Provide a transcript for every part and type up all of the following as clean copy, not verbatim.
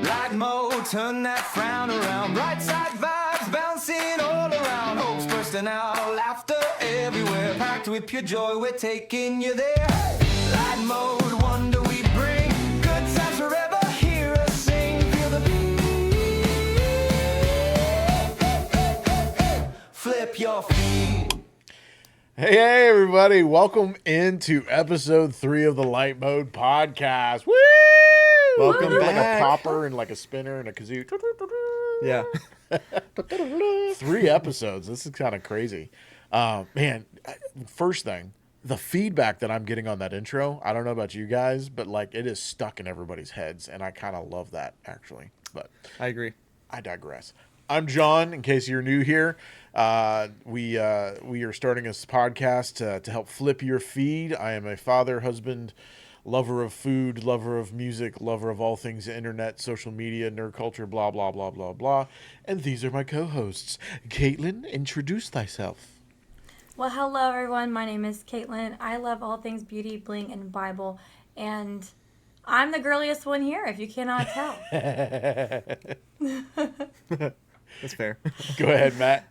LightMode, turn that frown around. Bright side vibes bouncing all around. Hopes bursting out, laughter everywhere. Packed with pure joy, we're taking you there. LightMode, wonder we bring. Good times forever, hear us sing. Feel the beat. Flip your feet. Hey, everybody. Welcome into episode 3 of the LightMode podcast. Woo! Welcome Like back. a popper and like a spinner and a kazoo. Yeah. 3 episodes. This is kind of crazy. Man, first thing, the feedback that I'm getting on that intro, I don't know about you guys, but like it is stuck in everybody's heads. And I kind of love that, actually. But I agree. I digress. I'm John, in case you're new here. We are starting this podcast to help flip your feed. I am a father, husband, lover of food, lover of music, lover of all things internet, social media, nerd culture, blah, blah, blah, blah, blah. And these are my co-hosts. Caitlin, introduce thyself. Well, hello everyone. My name is Caitlin. I love all things beauty, bling, and Bible. And I'm the girliest one here, if you cannot tell. That's fair. Go ahead, Matt.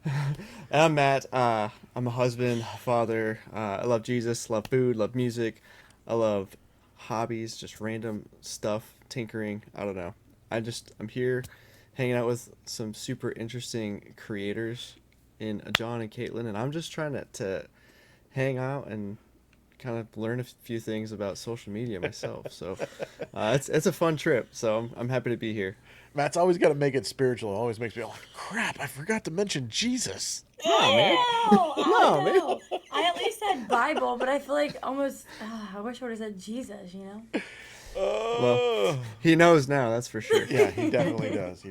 And I'm Matt. I'm a husband, father. I love Jesus, love food, love music. I love hobbies, just random stuff, tinkering. I don't know. I'm here hanging out with some super interesting creators in John and Caitlin, and I'm just trying to hang out and kind of learn a few things about social media myself. So it's a fun trip. So I'm happy to be here. Matt's always got to make it spiritual. It always makes me like, crap, I forgot to mention Jesus. No, man. No, man. I at least said Bible, but I feel like almost, I wish I would have said Jesus, you know? Well, he knows now, that's for sure. Yeah, he definitely does.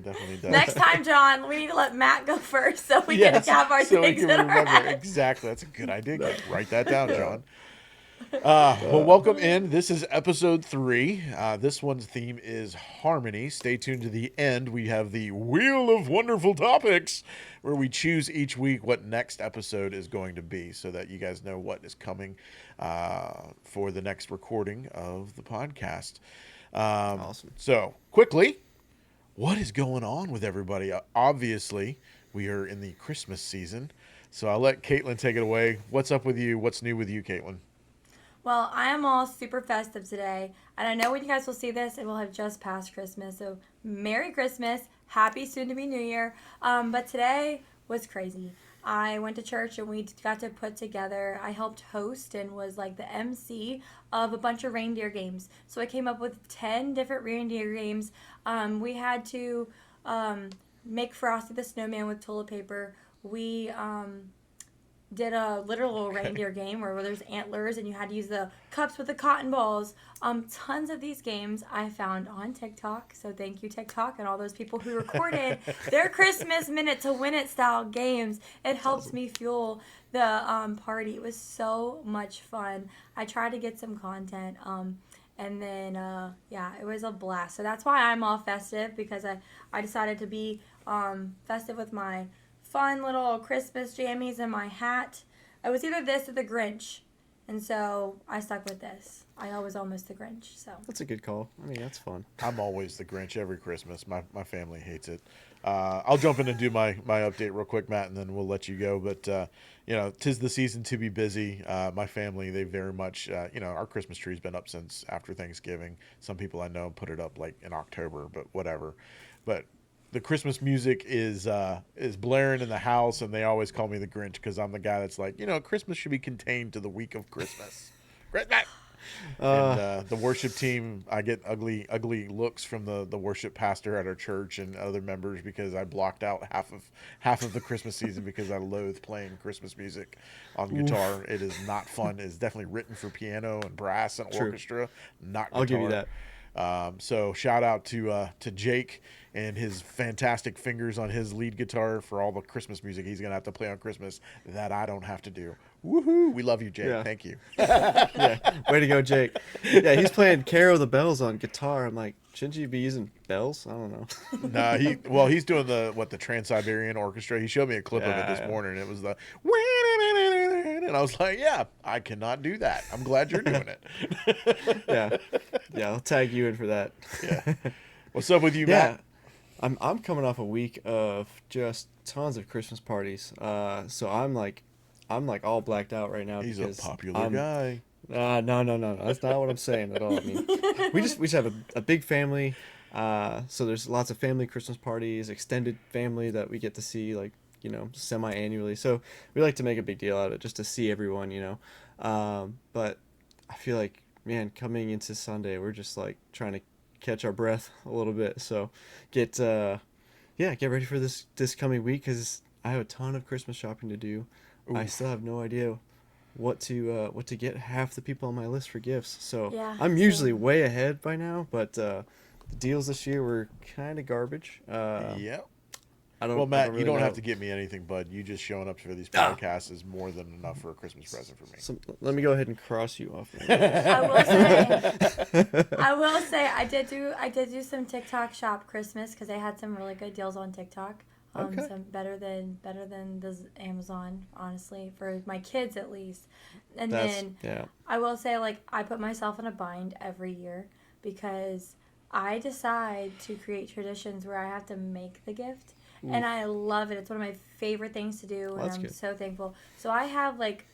Next time, John, we need to let Matt go first so we Yes, can have our so we things can in our remember. head. Exactly. That's a good idea. Write that down, John. Well, welcome in. This is episode 3. This one's theme is harmony. Stay tuned to the end. We have the Wheel of Wonderful Topics, where we choose each week what next episode is going to be so that you guys know what is coming for the next recording of the podcast. Awesome. So, quickly, what is going on with everybody? Obviously, we are in the Christmas season, so I'll let Caitlin take it away. What's up with you? What's new with you, Caitlin? Well, I am all super festive today, and I know when you guys will see this, it will have just passed Christmas, so Merry Christmas, Happy soon-to-be New Year, but today was crazy. I went to church, and we got to put together, I helped host and was like the MC of a bunch of reindeer games, so I came up with 10 different reindeer games. We had to make Frosty the Snowman with toilet paper. We did a literal reindeer game where there's antlers and you had to use the cups with the cotton balls. Tons of these games I found on TikTok. So thank you, TikTok, and all those people who recorded their Christmas minute to win it style games. It helps me fuel the party. It was so much fun. I tried to get some content. And then, it was a blast. So that's why I'm all festive, because I decided to be festive with my fun little Christmas jammies and my hat. It was either this or the Grinch, and so I stuck with this. I was almost the Grinch, so. That's a good call. I mean, that's fun. I'm always the Grinch every Christmas. My family hates it. I'll jump in and do my update real quick, Matt, and then we'll let you go. But, 'tis the season to be busy. My family, they very much, our Christmas tree's been up since after Thanksgiving. Some people I know put it up like in October, but whatever. But the Christmas music is blaring in the house, and they always call me the Grinch because I'm the guy that's like, Christmas should be contained to the week of Christmas. Christmas! And the worship team, I get ugly looks from the worship pastor at our church and other members because I blocked out half of the Christmas season because I loathe playing Christmas music on guitar. It is not fun. It's definitely written for piano and brass and orchestra, not guitar. I'll give you that. So shout out to Jake and his fantastic fingers on his lead guitar for all the Christmas music he's going to have to play on Christmas that I don't have to do. Woohoo! We love you, Jake. Yeah. Thank you. Yeah, way to go, Jake. Yeah, he's playing Carol the Bells on guitar. I'm like, shouldn't you be using bells? I don't know. Nah, he's doing the Trans-Siberian Orchestra. He showed me a clip of it this morning. It was the And I was like, yeah, I cannot do that. I'm glad you're doing it. Yeah, I'll tag you in for that. Yeah. What's up with you, Yeah, Matt? I'm coming off a week of just tons of Christmas parties. So I'm like all blacked out right now He's a because popular I'm guy. no. That's not what I'm saying at all. I mean, we just have a big family. So there's lots of family Christmas parties, extended family that we get to see like, semi-annually. So we like to make a big deal out of it just to see everyone. But I feel like, man, coming into Sunday, we're just like trying to catch our breath a little bit. So get ready for this coming week because I have a ton of Christmas shopping to do. Ooh. I still have no idea what to get half the people on my list for gifts. So Yeah, I'm usually same. way ahead by now, but the deals this year were kind of garbage. Yep. I don't. Well, I Matt, don't you really don't know. have to get me anything, bud. You just showing up for these Ah. podcasts is more than enough for a Christmas present for me. So, let me go ahead and cross you off. I will say I did do some TikTok shop Christmas because they had some really good deals on TikTok. Okay. Some better than the Amazon, honestly, for my kids at least. And then Yeah. I will say, like, I put myself in a bind every year because I decide to create traditions where I have to make the gift. And I love it. It's one of my favorite things to do, and that's I'm good. so thankful. So I have, like,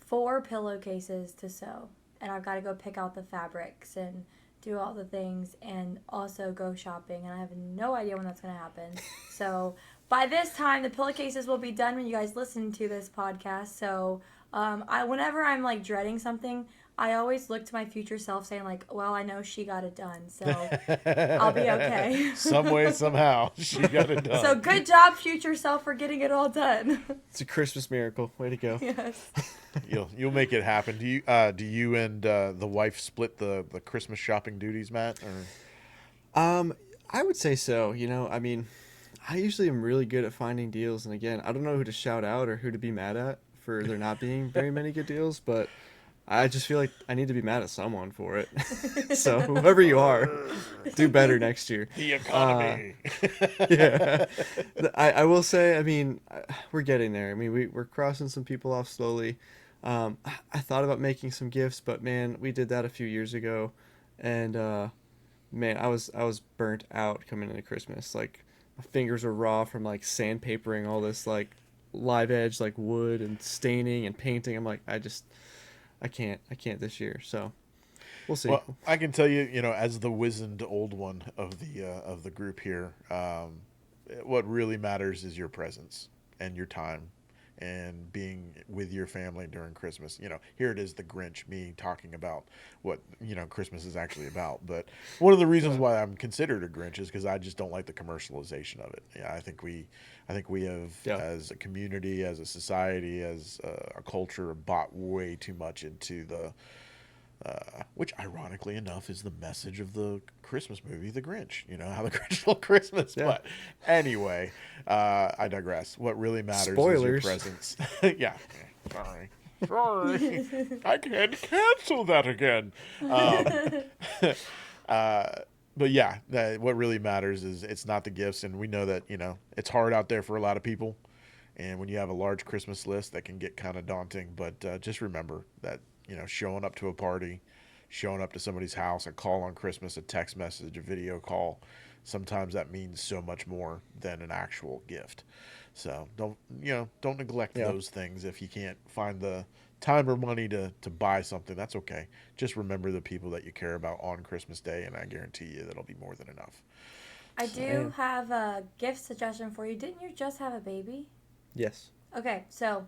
4 pillowcases to sew, and I've got to go pick out the fabrics and do all the things and also go shopping, and I have no idea when that's going to happen. So by this time, the pillowcases will be done when you guys listen to this podcast. So whenever I'm like dreading something, I always look to my future self saying like, well, I know she got it done, so I'll be okay. Some way, somehow, she got it done. So good job, future self, for getting it all done. It's a Christmas miracle. Way to go. Yes. You'll make it happen. Do you and the wife split the Christmas shopping duties, Matt? Or? I would say so. I mean, I usually am really good at finding deals, and again, I don't know who to shout out or who to be mad at for there not being very many good deals, but I just feel like I need to be mad at someone for it. So whoever you are, do better next year. The economy. Yeah. I will say, I mean, we're getting there. I mean, we're crossing some people off slowly. I thought about making some gifts, but man, we did that a few years ago, and man, I was burnt out coming into Christmas. Like my fingers were raw from like sandpapering all this like live edge like wood and staining and painting. I'm like, I can't this year. So we'll see. Well, I can tell you, as the wizened old one of the group here, what really matters is your presence and your time and being with your family during Christmas. Here it is, the Grinch, me talking about what, Christmas is actually about. But one of the reasons why I'm considered a Grinch is because I just don't like the commercialization of it. Yeah, I think we have, as a community, as a society, as a culture, bought way too much into the, which ironically enough is the message of the Christmas movie, The Grinch. How the Grinch stole Christmas. Yeah. But anyway, I digress. What really matters Spoilers. is your presence. Yeah. Sorry. I can't cancel that again. But yeah, what really matters is it's not the gifts. And we know that, it's hard out there for a lot of people. And when you have a large Christmas list, that can get kind of daunting. But just remember that, showing up to a party, showing up to somebody's house, a call on Christmas, a text message, a video call, sometimes that means so much more than an actual gift. So don't neglect those things. If you can't find the time or money to buy something, that's okay. Just remember the people that you care about on Christmas Day, and I guarantee you that'll be more than enough. I do have a gift suggestion for you. Didn't you just have a baby? Yes. Okay, so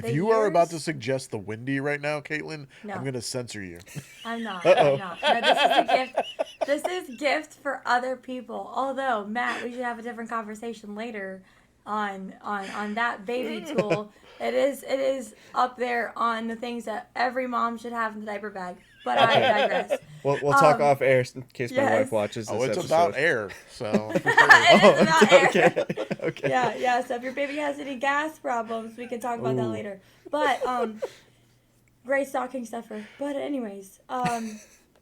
If you are about to suggest the Wendy right now, Caitlin, No. I'm going to censor you. I'm not. I'm not. No, this is a gift. This is gift for other people. Although, Matt, we should have a different conversation later on that baby tool. It is up there on the things that every mom should have in the diaper bag. But I digress. We'll talk off air in case my yes. wife watches this Oh, it's episode. about air, so for sure. It is about air. Okay. Yeah. So if your baby has any gas problems, we can talk about that later. But great stocking stuffer. But anyways,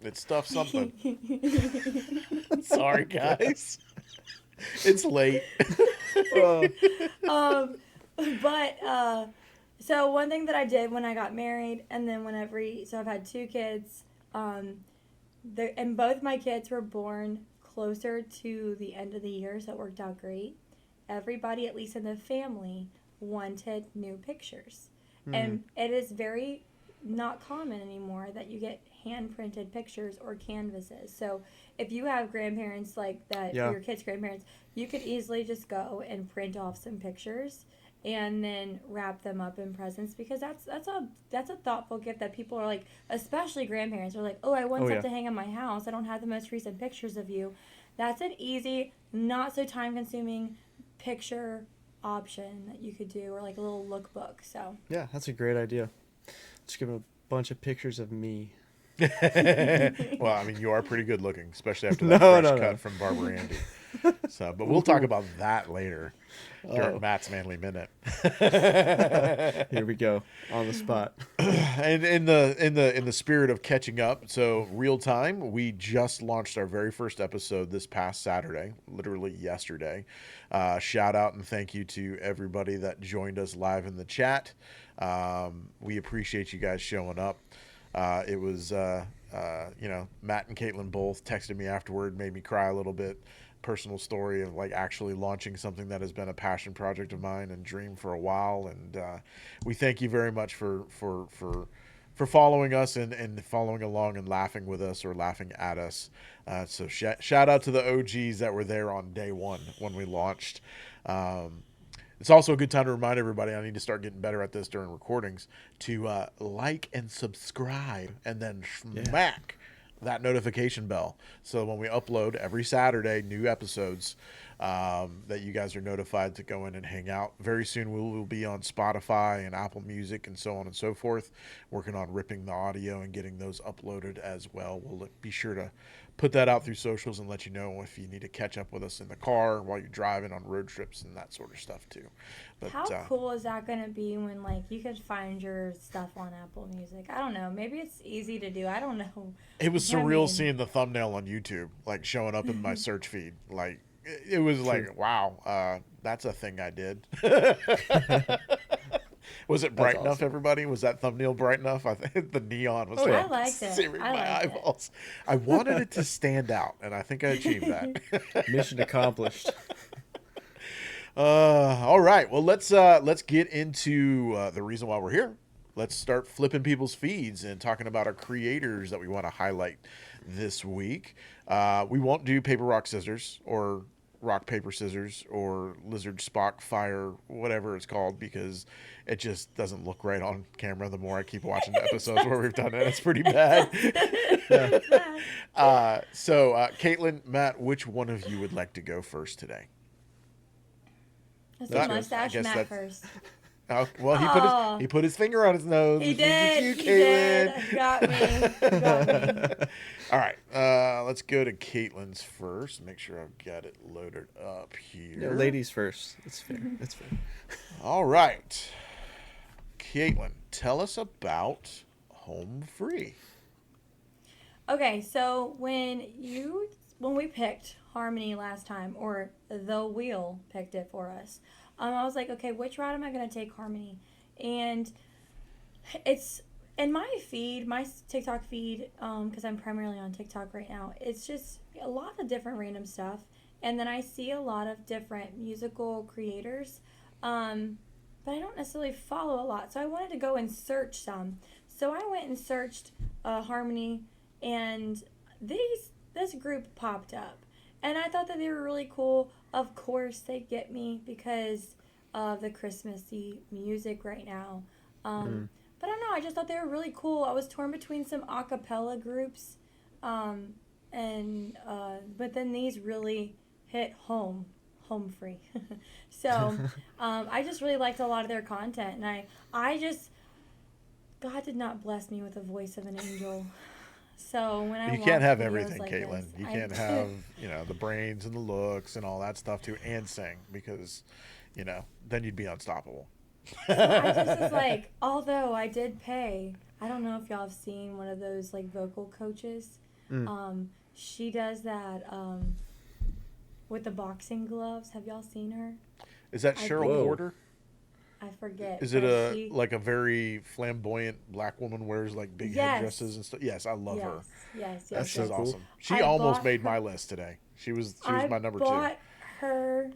It's stuff something. Sorry, guys. It's late. but So one thing that I did when I got married, and then so I've had 2 kids, and both my kids were born closer to the end of the year, so it worked out great. Everybody, at least in the family, wanted new pictures. And it is very not common anymore that you get hand printed pictures or canvases. So if you have grandparents like that, Yeah. your kids' grandparents, you could easily just go and print off some pictures and then wrap them up in presents, because that's a thoughtful gift that people are like, especially grandparents are like, oh, I want Oh, stuff yeah. to hang on my house. I don't have the most recent pictures of you. That's an easy, not so time consuming picture option that you could do, or like a little lookbook. So Yeah, that's a great idea. Just give 'em a bunch of pictures of me. Well, I mean, you are pretty good looking, especially after that No, fresh no, cut no. from Barber Andy. So, but we'll talk about that later during Oh. Matt's Manly Minute. Here we go, on the spot. And in the spirit of catching up, so real time, we just launched our very first episode this past Saturday, literally yesterday. Shout out and thank you to everybody that joined us live in the chat. We appreciate you guys showing up. It was Matt and Caitlin both texted me afterward, made me cry a little bit. Personal story of like actually launching something that has been a passion project of mine and dream for a while, and we thank you very much for following us and following along and laughing with us or laughing at us. So shout out to the OGs that were there on day one when we launched. It's also a good time to remind everybody, I need to start getting better at this during recordings, to like and subscribe and then smack that notification bell. So when we upload every Saturday new episodes, that you guys are notified to go in and hang out. Very soon we will be on Spotify and Apple Music and so on and so forth, working on ripping the audio and getting those uploaded as well. We'll be sure to put that out through socials and let you know if you need to catch up with us in the car while you're driving on road trips and that sort of stuff too. But how cool is that going to be when like you could find your stuff on Apple Music? I don't know. Maybe it's easy to do. I don't know. it was I surreal mean- seeing the thumbnail on YouTube, like showing up in my search feed. Like it was like, wow, that's a thing I did. Was it bright enough, awesome. everybody? Was that thumbnail bright enough? I think the neon was Oh, yeah. I liked it. searing I my liked it. eyeballs. I wanted it to stand out, and I think I achieved that. Mission accomplished. All right. Well, let's get into the reason why we're here. Let's start flipping people's feeds and talking about our creators that we want to highlight this week. We won't do paper, rock, scissors, or rock, paper, scissors, or lizard, Spock, fire, whatever it's called, because it just doesn't look right on camera. The more I keep watching the episodes where we've done it, it's pretty bad. So, Caitlin, Matt, which one of you would like to go first today? Let's That- do I mustache guess Matt that's- first. Oh, well, Oh. he put his finger on his nose. He which means did. it's He you, did. Caitlin. Got me. Got me. All right, let's go to Caitlin's first. Make sure I've got it loaded up here. Yeah, ladies first. It's fair. It's fair. All right, Caitlin, tell us about Home Free. Okay, so when we picked Harmony last time, or the wheel picked it for us, I was like, okay, which route am I going to take Harmony? And it's in my feed, my TikTok feed, because I'm primarily on TikTok right now. It's just a lot of different random stuff, and then I see a lot of different musical creators, but I don't necessarily follow a lot. So I wanted to go and search some. So I went and searched Harmony, and this group popped up, and I thought that they were really cool. Of course, they get me because of the Christmassy music right now. But I don't know, I just thought they were really cool. I was torn between some a cappella groups, but then these really hit home free. So I just really liked a lot of their content, and God did not bless me with the voice of an angel. So when I You can't have watch videos everything, like Caitlin. this, You can't have the brains and the looks and all that stuff too, and sing, because then you'd be unstoppable. I just was like, although I did pay, I don't know if y'all have seen one of those like vocal coaches. She does that with the boxing gloves. Have y'all seen her? Is that Cheryl Whoa. Porter? I forget. Is it but like a very flamboyant black woman wears like big headdresses and stuff? Yes, I love her. Yes. That's She's so cool. awesome. She I almost bought made her- my list today. She was I my number 2. bought her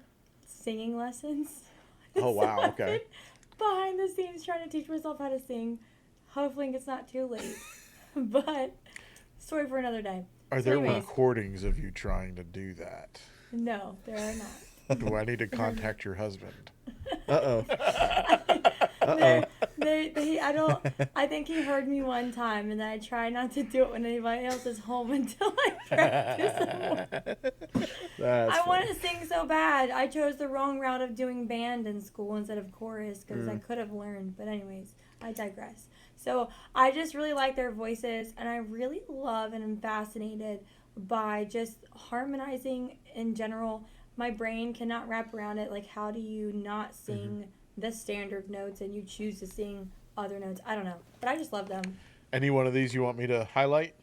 singing lessons. Oh wow, I've okay. been behind the scenes trying to teach myself how to sing. Hopefully it's not too late. But story for another day. Are So there anyways, recordings of you trying to do that? no, there are not. Do I need to contact your husband? Uh-oh. I think he heard me one time, and I try not to do it when anybody else is home until I practice some more. That's I funny. want to sing so bad. I chose the wrong route of doing band in school instead of chorus because I could have learned. But anyways, I digress. So I just really like their voices, and I really love and am fascinated by just harmonizing in general. My brain cannot wrap around it. Like, how do you not sing the standard notes and you choose to sing other notes? I don't know, but I just love them. Any one of these you want me to highlight?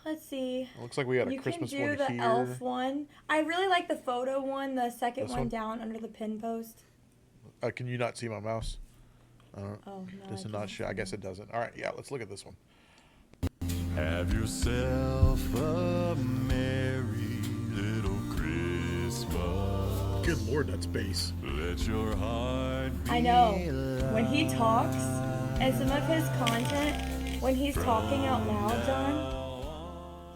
Let's see. It looks like we got a You Christmas can do one the here. elf one. I really like the photo one, the second This one one? down under the pin post. Can you not see my mouse? Oh, no. Does it not show? I guess it doesn't. All right, yeah, let's look at this one. Have yourself a merry little Christmas. Good Lord, that's bass. Let your heart be I know. When he talks, and some of his content, when he's talking out loud, John,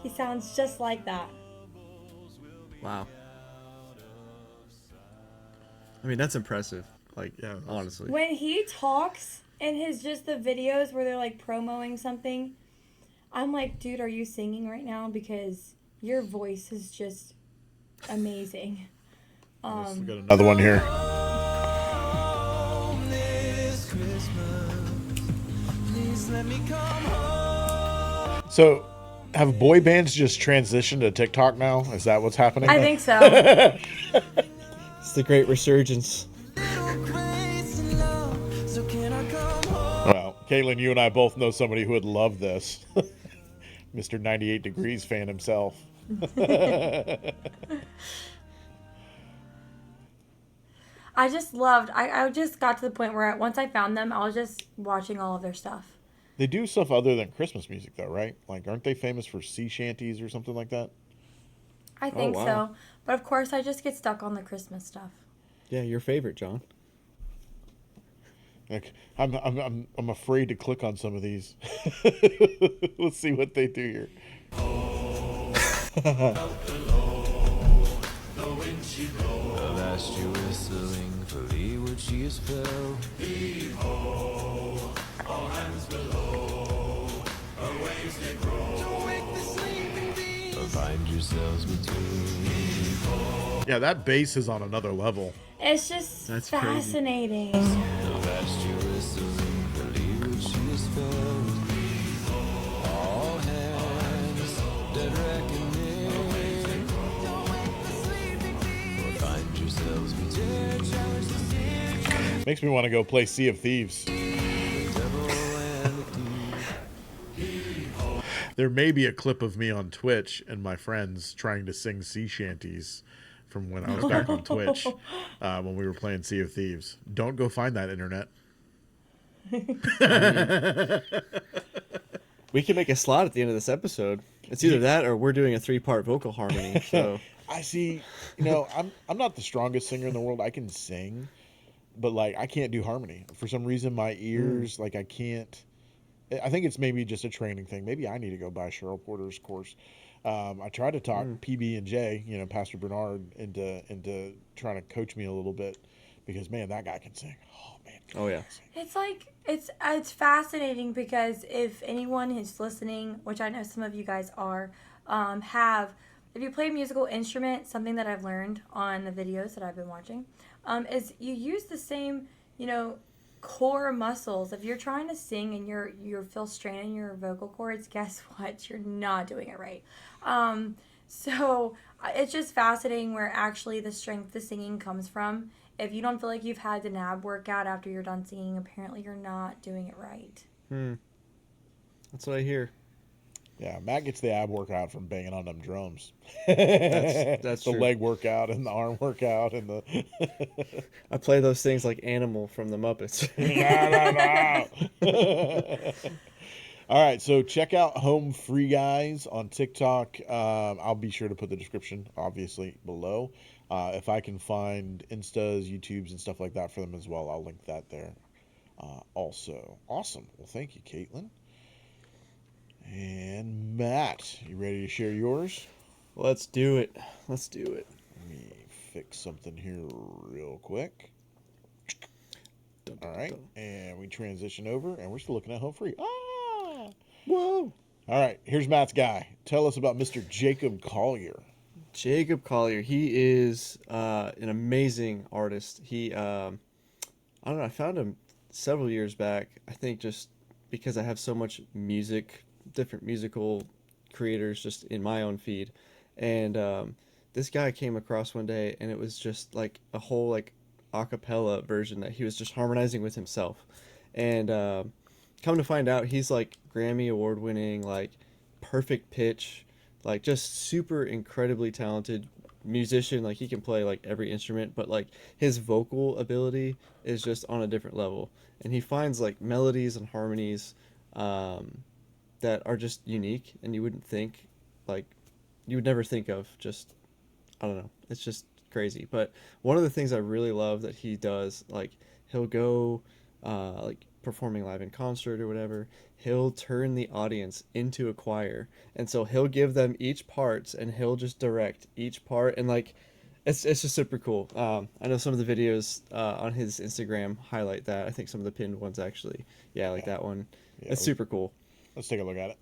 he sounds just like that. Wow. I mean, that's impressive. Like, Yeah, that's- honestly. When he talks in his just the videos where they're like promoting something, I'm like, dude, are you singing right now? Because your voice is just amazing. We got another one here. So, have boy bands just transitioned to TikTok now? Is that what's happening? I think so. It's the great resurgence. Well, Caitlin, you and I both know somebody who would love this. Mr. 98 Degrees fan himself. I just loved, I just got to the point where once I found them, I was just watching all of their stuff. They do stuff other than Christmas music, though, right? Like, aren't they famous for sea shanties or something like that? I think wow. so. But of course, I just get stuck on the Christmas stuff. Yeah, your favorite, John. Like, I'm afraid to click on some of these. Let's see what they do here. Last year whistling for leeward she is fell. Find yourselves between. Yeah, that bass is on another level. It's just That's crazy. fascinating. Last year whistling for leeward she is fell. All hands dead reckoning. Find yourselves between. Makes me want to go play Sea of Thieves. There may be a clip of me on Twitch and my friends trying to sing sea shanties from when I was back on Twitch when we were playing Sea of Thieves. Don't go find that, internet. We can make a slot at the end of this episode. It's either that or we're doing a 3-part vocal harmony. So I see, you know, I'm not the strongest singer in the world. I can sing, but like I can't do harmony. For some reason my ears, like I can't. I think it's maybe just a training thing. Maybe I need to go buy Cheryl Porter's course. I tried to talk PB and J, you know, Pastor Bernard, into trying to coach me a little bit because man, that guy can sing. Oh man. Oh, yeah. It's like it's fascinating because if anyone who's listening, which I know some of you guys are, if you play a musical instrument, something that I've learned on the videos that I've been watching, is you use the same, you know, core muscles. If you're trying to sing and you feel strain in your vocal cords, guess what? You're not doing it right. So it's just fascinating where actually the strength the singing comes from. If you don't feel like you've had an ab workout after you're done singing, apparently you're not doing it right. that's what I hear. Yeah, Matt gets the ab workout from banging on them drums. That's the true. leg workout and the arm workout and the. I play those things like Animal from the Muppets. All right, so check out Home Free Guys on TikTok. I'll be sure to put the description, obviously, below. If I can find Instas, YouTubes, and stuff like that for them as well, I'll link that there. Also, awesome. Well, thank you, Caitlin. And Matt, you ready to share yours? Let's do it. Let's do it. Let me fix something here real quick. All right, and we transition over, and we're still looking at Home Free. Ah! Whoa. All right, here's Matt's guy. Tell us about Mr. Jacob Collier. Jacob Collier. He is an amazing artist. He, I don't know, I found him several years back. I think just because I have so much music, different musical creators just in my own feed. And this guy came across one day, and it was just like a whole like a cappella version that he was just harmonizing with himself. And come to find out, he's like Grammy award winning, like perfect pitch, like just super incredibly talented musician. Like he can play like every instrument, but like his vocal ability is just on a different level. And he finds like melodies and harmonies that are just unique, and you wouldn't think, like, you would never think of. Just, I don't know, it's just crazy. But one of the things I really love that he does, like, he'll go like performing live in concert or whatever, he'll turn the audience into a choir, and so he'll give them each parts, and he'll just direct each part, and like it's just super cool. I know some of the videos on his Instagram highlight that. I think some of the pinned ones actually, like that one. Yeah, It's super cool. Let's take a look at it.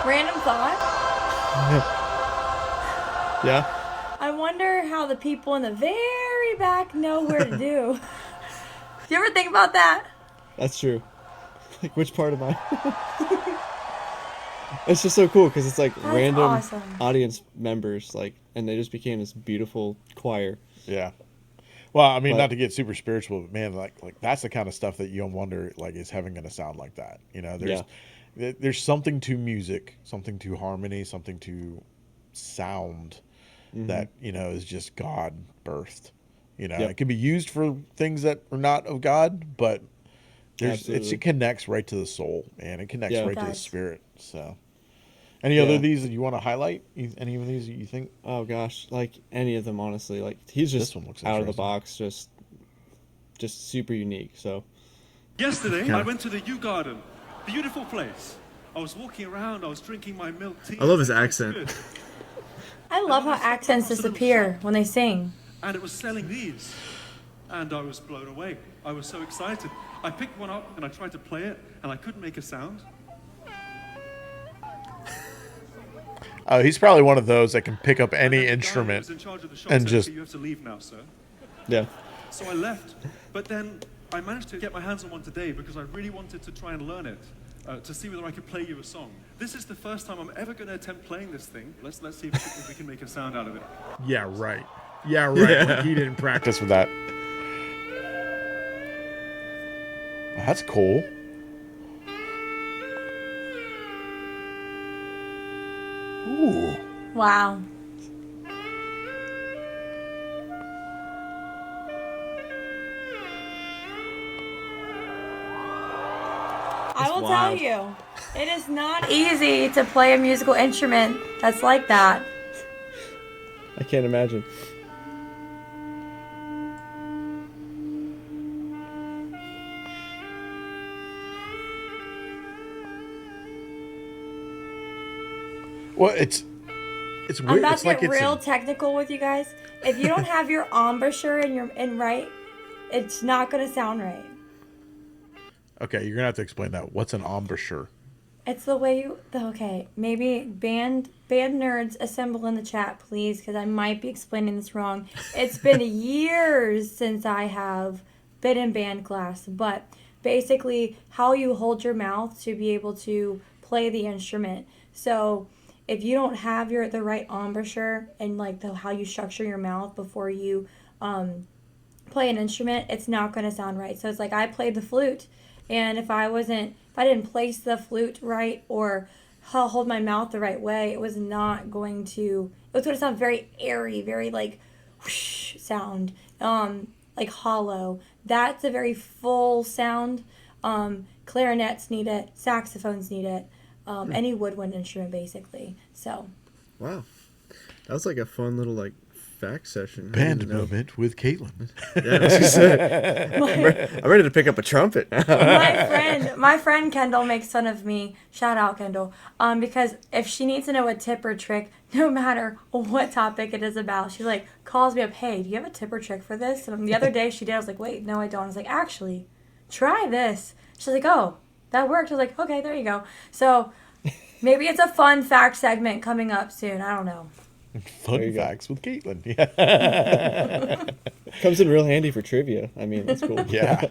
Random thought. Yeah, I wonder how the people in the very back know where to do. You ever think about that? that's true. Like, which part am I? It's just so cool because it's like That's random awesome. audience members, like, and they just became this beautiful choir. Yeah. Well, I mean, But- not to get super spiritual, but man, like that's the kind of stuff that you wonder, like, is heaven going to sound like that? You know, there's something to music, something to harmony, something to sound that, you know, is just God birthed. You know, Yep. it can be used for things that are not of God, but Absolutely. it connects right to the soul, man. It connects Yeah. right It to the does. spirit. So, any other Yeah. of these that you want to highlight? Any of these that you think? Oh gosh, like any of them, honestly. Like he's just This one looks out of the interesting. box, just super unique. So Yesterday, I went to the Yew Garden. Beautiful place. I was walking around, I was drinking my milk tea. I love his It was accent. good. I love how accents disappear when they sing. And it was selling these. And I was blown away. I was so excited. I picked one up and I tried to play it, and I couldn't make a sound. He's probably one of those that can pick up And any then the guy who instrument was in charge of the shop and said, just "Okay, you have to leave now, sir." yeah, So I left. But then I managed to get my hands on one today because I really wanted to try and learn it. To see whether I could play you a song. This is the first time I'm ever going to attempt playing this thing. Let's see if we can make a sound out of it. Yeah, right. Yeah, right. Yeah. Like, he didn't practice with that. That's cool. Ooh. Wow. I will wild. tell you, it is not easy to play a musical instrument that's like that. I can't imagine. Well, it's I'm weird. about It's to like get it's real technical with you guys. If you don't have your embouchure in right, it's not gonna sound right. okay. You're gonna have to explain that. What's an embouchure? It's the way you. Okay, maybe band nerds assemble in the chat, please, because I might be explaining this wrong. It's been years since I have been in band class, but basically, how you hold your mouth to be able to play the instrument. So, if you don't have the right embouchure and like how you structure your mouth before you play an instrument, it's not going to sound right. So it's like I played the flute, and if I didn't place the flute right or hold my mouth the right way, it was not going to. It was going to sound very airy, very like whoosh sound, like hollow. That's a very full sound. Clarinets need it, saxophones need it, any woodwind instrument basically. So. Wow, that was like a fun little like fact session. I Band didn't know. moment with Caitlin. Yeah, that's what she said. I'm ready to pick up a trumpet. My friend Kendall makes fun of me. Shout out Kendall. Because if she needs to know a tip or trick, no matter what topic it is about, she like calls me up. Hey, do you have a tip or trick for this? And the other day she did. I was like, wait, no, I don't. I was like, actually, try this. She's like, oh, that worked. I was like, okay, there you go. So maybe it's a fun fact segment coming up soon. I don't know. Fun facts with Caitlin. Yeah. Comes in real handy for trivia. I mean, that's cool. Yeah.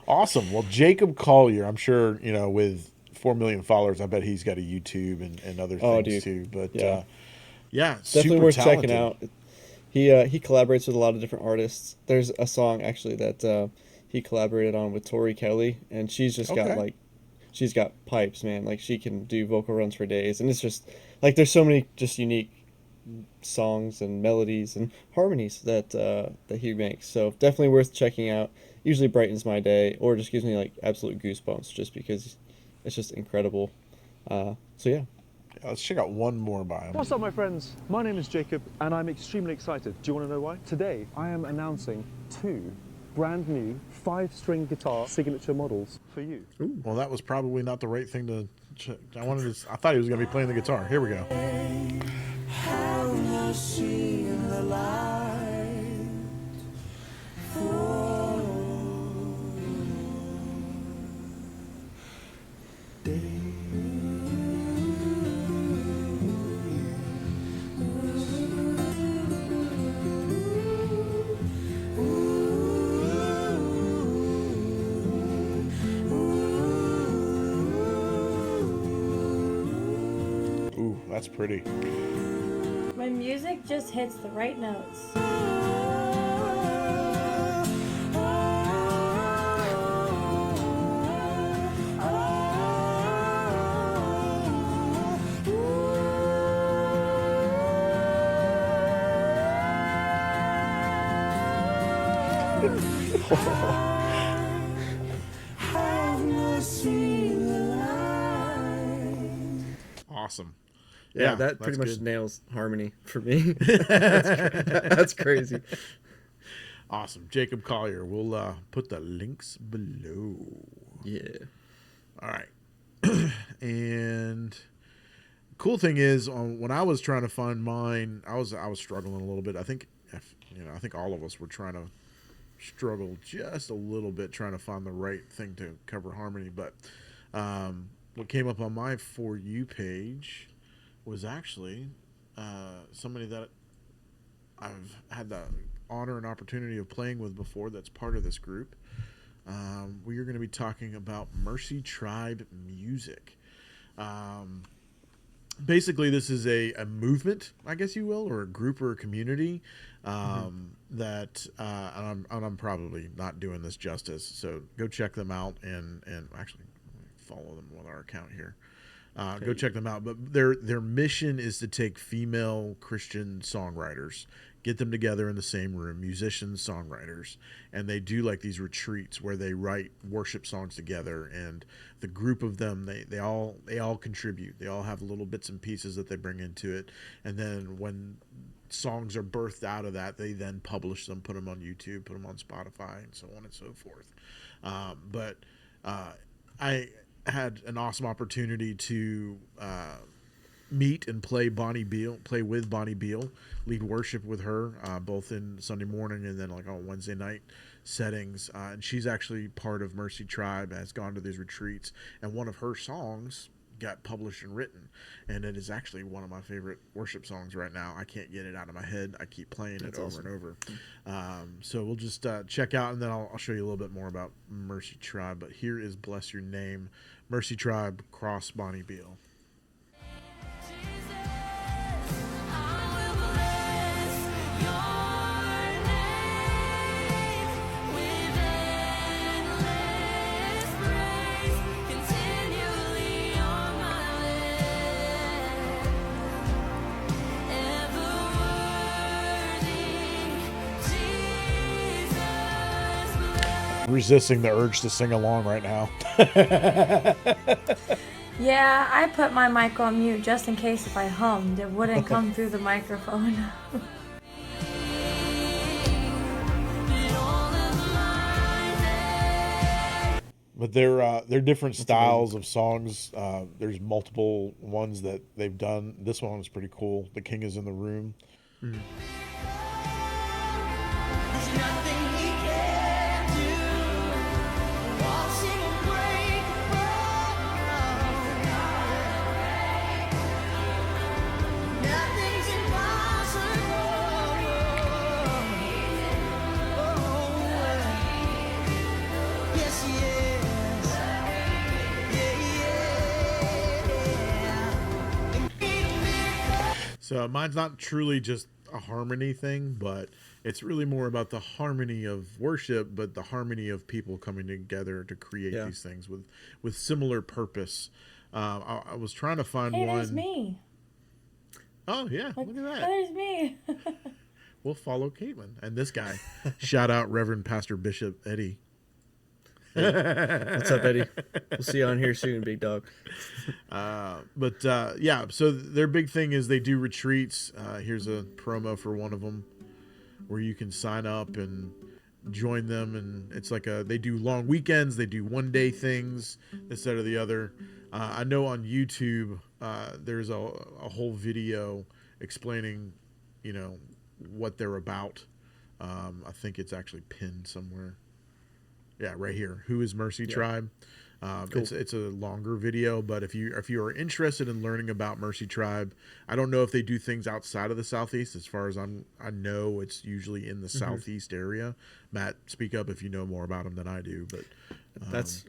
Awesome. Well, Jacob Collier, I'm sure, with 4 million followers, I bet he's got a YouTube and other things too. But yeah, super definitely worth talented. checking out. He collaborates with a lot of different artists. There's a song actually that he collaborated on with Tori Kelly, and she's just got she's got pipes, man. Like she can do vocal runs for days, and it's just like there's so many just unique songs and melodies and harmonies that he makes. So definitely worth checking out. Usually brightens my day, or just gives me like absolute goosebumps, just because it's just incredible. So yeah. Let's check out one more by him. What's up, my friends? My name is Jacob, and I'm extremely excited. Do you want to know why? Today, I am announcing 2 brand new 5-string guitar signature models for you. Ooh. Well, that was probably not the right thing to check. I thought he was going to be playing the guitar. Here we go. Ooh, that's pretty. When music just hits the right notes. Awesome. Yeah, that pretty much good. nails harmony for me. That's crazy. Awesome. Jacob Collier. We'll put the links below. Yeah. All right. And cool thing is, when I was trying to find mine, I was struggling a little bit. I think all of us were trying to struggle just a little bit trying to find the right thing to cover harmony. But what came up on my For You page was actually somebody that I've had the honor and opportunity of playing with before that's part of this group. We are going to be talking about Mercy Tribe Music. Basically, this is a movement, I guess you will, or a group or a community that, and I'm probably not doing this justice, so go check them out and actually follow them with our account here. Go check them out. But their mission is to take female Christian songwriters, get them together in the same room, musicians, songwriters, and they do like these retreats where they write worship songs together. And the group of them, they all contribute. They all have little bits and pieces that they bring into it. And then when songs are birthed out of that, they then publish them, put them on YouTube, put them on Spotify, and so on and so forth. But I had an awesome opportunity to meet and play with Bonnie Beal, lead worship with her, both in Sunday morning and then like on Wednesday night settings. And she's actually part of Mercy Tribe, has gone to these retreats, and one of her songs got published and written, and it is actually one of my favorite worship songs right now. I can't get it out of my head. I keep playing it over and over. So we'll just check out, and then I'll show you a little bit more about Mercy Tribe. But here is Bless Your Name, Mercy Tribe, Cross Bonnie Beal. Resisting the urge to sing along right now. Yeah, I put my mic on mute just in case if I hummed, it wouldn't come through the microphone. But they're different styles of songs. There's multiple ones that they've done. This one is pretty cool. The King is in the Room. So mine's not truly just a harmony thing, but it's really more about the harmony of worship, but the harmony of people coming together to create these things with similar purpose. I was trying to find Hey, one. there's me. Oh yeah, look at that. There's me. We'll follow Caitlin and this guy. Shout out Reverend Pastor Bishop Eddie. What's up, Eddie? We'll see you on here soon, big dog. Yeah, so their big thing is they do retreats. Here's a promo for one of them where you can sign up and join them, and it's like they do long weekends, they do one-day things, this, that, or the other. I know on YouTube there's a whole video explaining, what they're about. I think it's actually pinned somewhere. Yeah, right here. Who is Mercy Tribe? Cool. It's a longer video, but if you are interested in learning about Mercy Tribe, I don't know if they do things outside of the Southeast. As far as I know, it's usually in the Southeast area. Matt, speak up if you know more about them than I do. But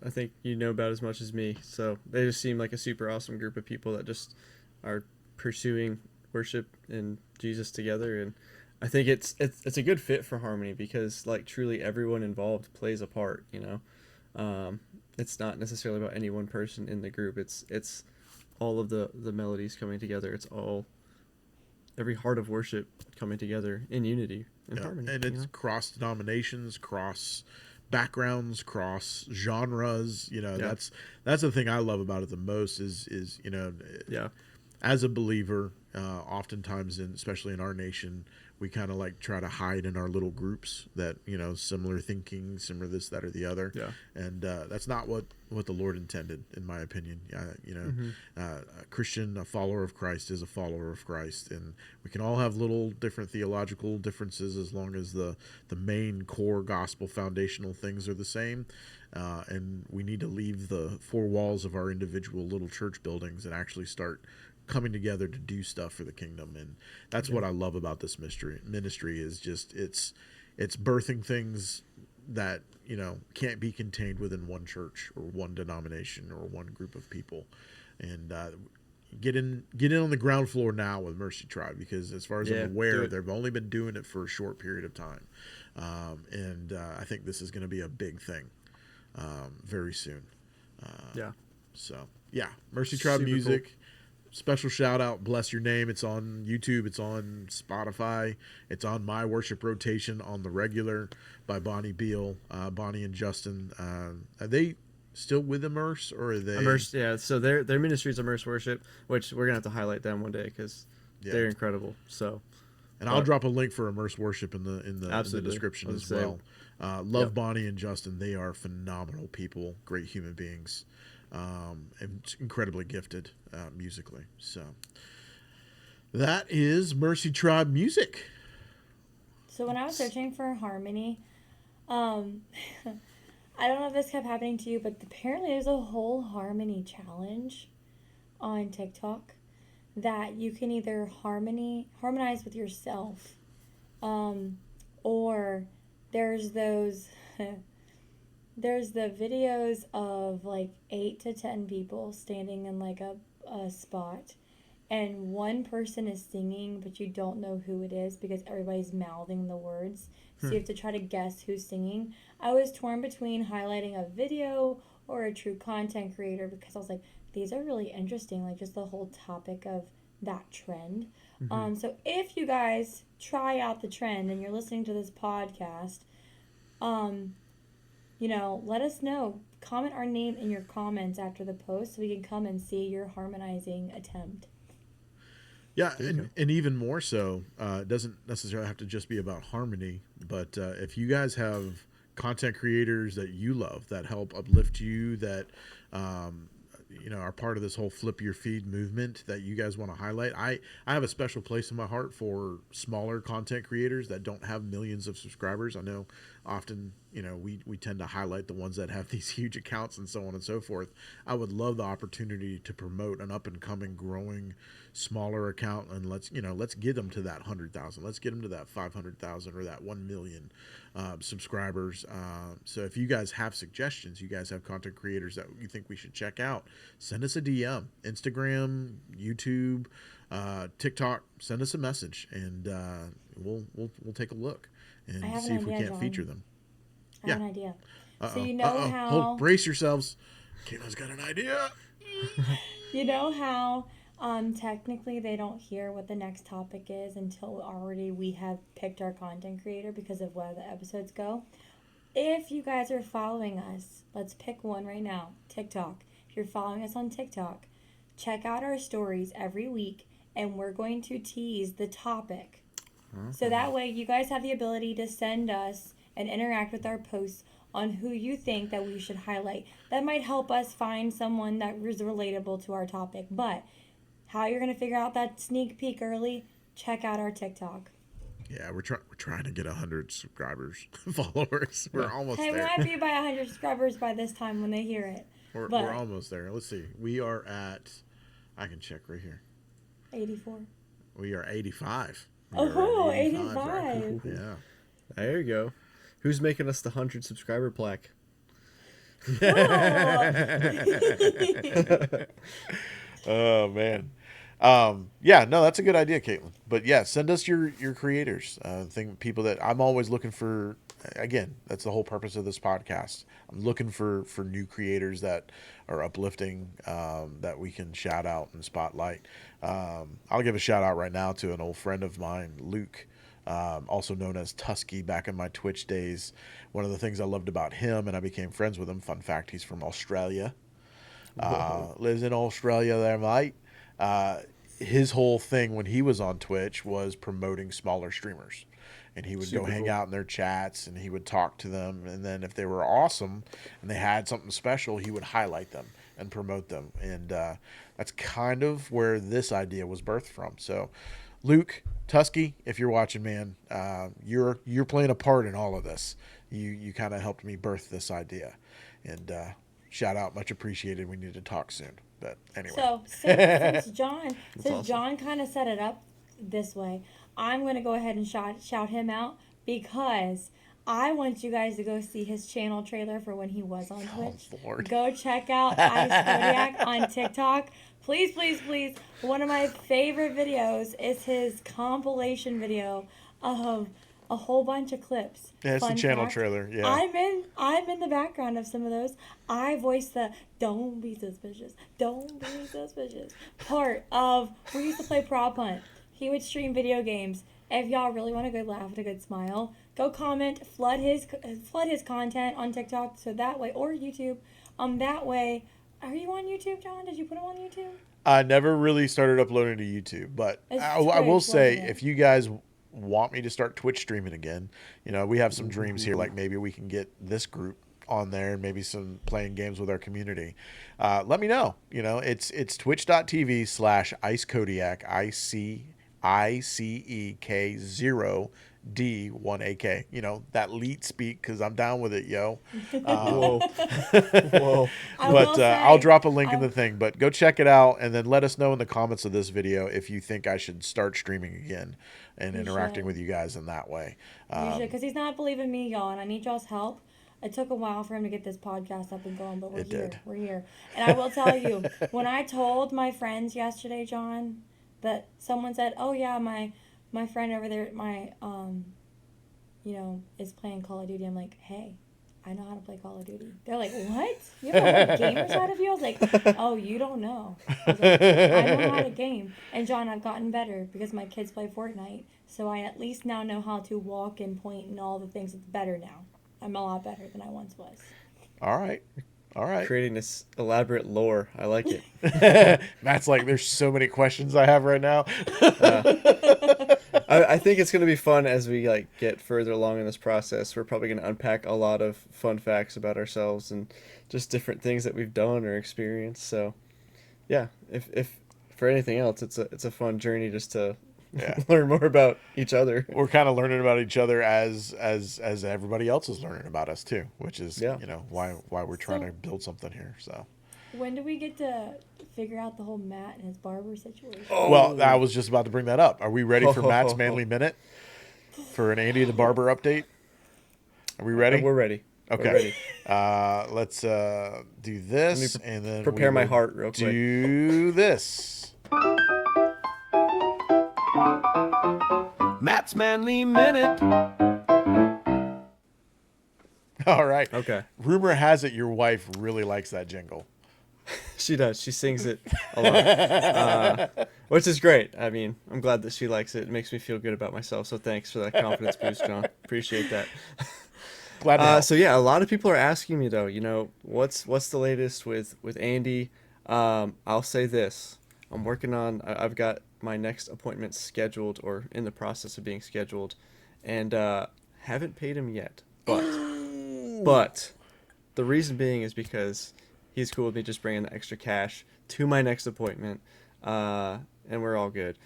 I think you know about as much as me. So they just seem like a super awesome group of people that just are pursuing worship and Jesus together, and I think it's a good fit for Harmony because like truly everyone involved plays a part. It's not necessarily about any one person in the group. It's all of the melodies coming together. It's all every heart of worship coming together in unity and harmony. And it's cross denominations, cross backgrounds, cross genres. That's the thing I love about it the most is as a believer, oftentimes especially in our nation, we kind of like try to hide in our little groups that, similar thinking, similar this, that, or the other. Yeah. And that's not what the Lord intended, in my opinion. A Christian, a follower of Christ is a follower of Christ. And we can all have little different theological differences as long as the main core gospel foundational things are the same. And we need to leave the four walls of our individual little church buildings and actually start coming together to do stuff for the kingdom. And that's what I love about this ministry is just it's birthing things that can't be contained within one church or one denomination or one group of people. And get in on the ground floor now with Mercy Tribe, because as far as I'm aware, they've only been doing it for a short period of time. And I think this is going to be a big thing very soon. Mercy Tribe Super music. Cool. Special shout out, Bless Your Name. It's on YouTube. It's on Spotify. It's on my worship rotation on the regular by Bonnie Beal, Bonnie and Justin. Are they still with Immerse, or are they? Immerse, yeah. So their ministry is Immerse Worship, which we're gonna have to highlight them one day because they're incredible. So, I'll drop a link for Immerse Worship in the description as well. Love Bonnie and Justin. They are phenomenal people, great human beings. And incredibly gifted musically. So that is Mercy Tribe music. So when I was searching for harmony, I don't know if this kept happening to you, but apparently there's a whole harmony challenge. on TikTok that you can either harmonize with yourself, or there's those there's the videos of like 8 to 10 people standing in like a spot, and one person is singing, but you don't know who it is because everybody's mouthing the words. So you have to try to guess who's singing. I was torn between highlighting a video or a true content creator because I was like, these are really interesting, like just the whole topic of that trend. So if you guys try out the trend and you're listening to this podcast, let us know. Comment our name in your comments after the post so we can come and see your harmonizing attempt. Yeah, and even more so, it doesn't necessarily have to just be about harmony, but if you guys have content creators that you love, that help uplift you, that are part of this whole flip your feed movement that you guys want to highlight, I have a special place in my heart for smaller content creators that don't have millions of subscribers. I know often, we tend to highlight the ones that have these huge accounts and so on and so forth. I would love the opportunity to promote an up and coming, growing, smaller account, and let's get them to that 100,000. Let's get them to that 500,000 or that 1 million subscribers. So if you guys have suggestions, you guys have content creators that you think we should check out, send us a DM, Instagram, YouTube, TikTok. Send us a message, and we'll take a look and see if we can't feature them. I have an idea. So Hold, brace yourselves. Kayla's got an idea. You know how technically they don't hear what the next topic is until already we have picked our content creator because of where the episodes go. If you guys are following us, let's pick one right now, TikTok. If you're following us on TikTok, check out our stories every week, and we're going to tease the topic. So that way you guys have the ability to send us and interact with our posts on who you think that we should highlight. That might help us find someone that is relatable to our topic. But how you're going to figure out that sneak peek early, check out our TikTok. Yeah, we're trying to get 100 subscribers, followers. We're almost there. Hey, we might be by 100 subscribers by this time when they hear it. We're almost there. Let's see. We are at, I can check right here. 84. We are 85. Oh, 85. 85. Right? Yeah. There you go. Who's making us the 100 subscriber plaque? Oh man. No, that's a good idea, Caitlin. But yeah, send us your creators. People that I'm always looking for. Again, that's the whole purpose of this podcast. I'm looking for new creators that are uplifting, that we can shout out and spotlight. I'll give a shout out right now to an old friend of mine, Luke, also known as Tusky back in my Twitch days. One of the things I loved about him, and I became friends with him, fun fact, he's from Australia. Lives in Australia there, mate. His whole thing when he was on Twitch was promoting smaller streamers. And he would go hang out in their chats, and he would talk to them. And then if they were awesome and they had something special, he would highlight them and promote them. And that's kind of where this idea was birthed from. So, Luke, Tusky, if you're watching, man, you're playing a part in all of this. You kind of helped me birth this idea. And shout out, much appreciated. We need to talk soon. But anyway. So since John awesome. kind of set it up this way, I'm going to go ahead and shout him out because I want you guys to go see his channel trailer for when he was on Twitch. Lord. Go check out Ice Kodiak on TikTok. Please, please, please. One of my favorite videos is his compilation video of a whole bunch of clips. Yeah, it's the channel trailer. Yeah. I'm in the background of some of those. I voice the "Don't be suspicious, don't be suspicious" part of. We used to play prop hunt. He would stream video games. If y'all really want a good laugh and a good smile, go comment, flood his content on TikTok, so that way, or YouTube. That way, are you on YouTube, John? Did you put him on YouTube? I never really started uploading to YouTube, but I will say, if you guys want me to start Twitch streaming again, we have some dreams here. Like maybe we can get this group on there and maybe some playing games with our community. Let me know. It's twitch.tv/IceKodiak, ICEK0 D1AK. You know, that leet speak, because I'm down with it, yo. Whoa. Whoa. I will But say, I'll drop a link in the thing. But go check it out, and then let us know in the comments of this video if you think I should start streaming again and You interacting should. with you guys in that way. You should, because he's not believing me, y'all, and I need y'all's help. It took a while for him to get this podcast up and going, but we're It here. did. We're here. And I will tell you, when I told my friends yesterday, John, that someone said, "Oh yeah, my friend over there, is playing Call of Duty." I'm like, "Hey, I know how to play Call of Duty." They're like, "What? You have a whole gamer side of you?" I was like, "Oh, you don't know." I was like, "I know how to game." And John, I've gotten better because my kids play Fortnite, so I at least now know how to walk and point and all the things. It's better now. I'm a lot better than I once was. All right. Creating this elaborate lore. I like it. Matt's like, there's so many questions I have right now. I think it's going to be fun as we like get further along in this process. We're probably going to unpack a lot of fun facts about ourselves and just different things that we've done or experienced. So, yeah, if for anything else, it's a fun journey just to learn more about each other. We're kind of learning about each other as everybody else is learning about us too, which is why we're trying to build something here. So When do we get to figure out the whole Matt and his barber situation? well, I was just about to bring that up. Are we ready for Matt's Manly Minute for an Andy the Barber update? Are we ready? We're ready. Okay. We're ready. Let's do this, and then prepare we my will heart real quick. Do this. Matt's Manly Minute. All right. Okay. Rumor has it your wife really likes that jingle. She does. She sings it a lot, which is great. I mean, I'm glad that she likes it. It makes me feel good about myself. So thanks for that confidence boost, John. Appreciate that. Glad to help. So yeah, a lot of people are asking me though. You know, what's the latest with Andy? I'll say this: I'm working on. I've got my next appointment scheduled or in the process of being scheduled, and haven't paid him yet. But the reason being is because he's cool with me just bringing the extra cash to my next appointment, and we're all good.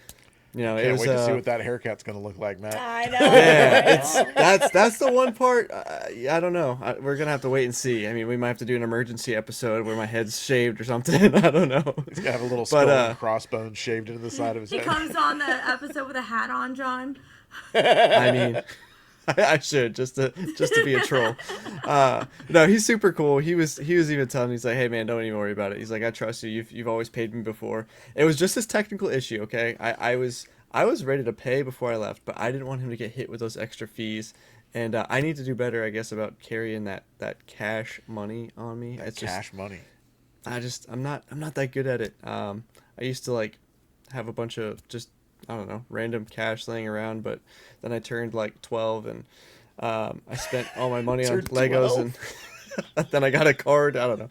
You know, Can't wait to see what that haircut's going to look like, Matt. I know. Yeah, that's the one part. I don't know. We're gonna have to wait and see. I mean, we might have to do an emergency episode where my head's shaved or something. I don't know. He's got to have a little skull and crossbones shaved into the side of his He head. comes on the episode with a hat on, John. I mean, I should just to be a troll. No, he's super cool. He was even telling me, he's like, "Hey man, don't even worry about it." He's like, "I trust you. You've always paid me before." It was just this technical issue. Okay, I was ready to pay before I left, but I didn't want him to get hit with those extra fees. And I need to do better, I guess, about carrying that cash money on me. It's cash money. I'm not that good at it. I used to like have a bunch of just, I don't know, random cash laying around, but then I turned like 12 and I spent all my money on Legos 12? and then I got a card. I don't know.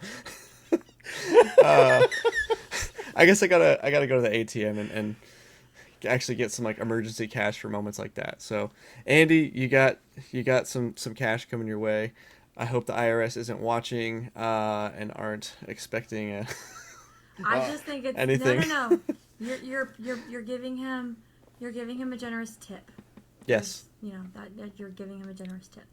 I guess I gotta go to the ATM and actually get some like emergency cash for moments like that. So Andy, you got some cash coming your way. I hope the IRS isn't watching and aren't expecting a I just think it's anything. No. You're giving him a generous tip. Yes. You know that you're giving him a generous tip.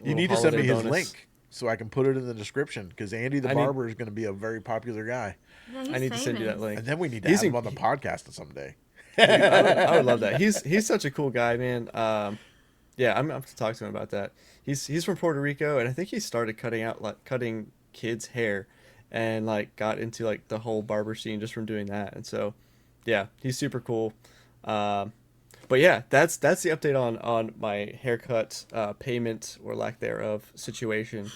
You need to send me holiday his bonus. link so I can put it in the description, because Andy the Barber is going to be a very popular guy. Yeah, he's I need to send you that famous. link. And then we need to He's have him in- on the podcast someday. I would love that. He's such a cool guy, man. Yeah, I'm gonna have to talk to him about that. He's from Puerto Rico, and I think he started cutting kids' hair, and like got into like the whole barber scene just from doing that. And so, yeah, he's super cool. But yeah, that's the update on my haircut payment or lack thereof situation.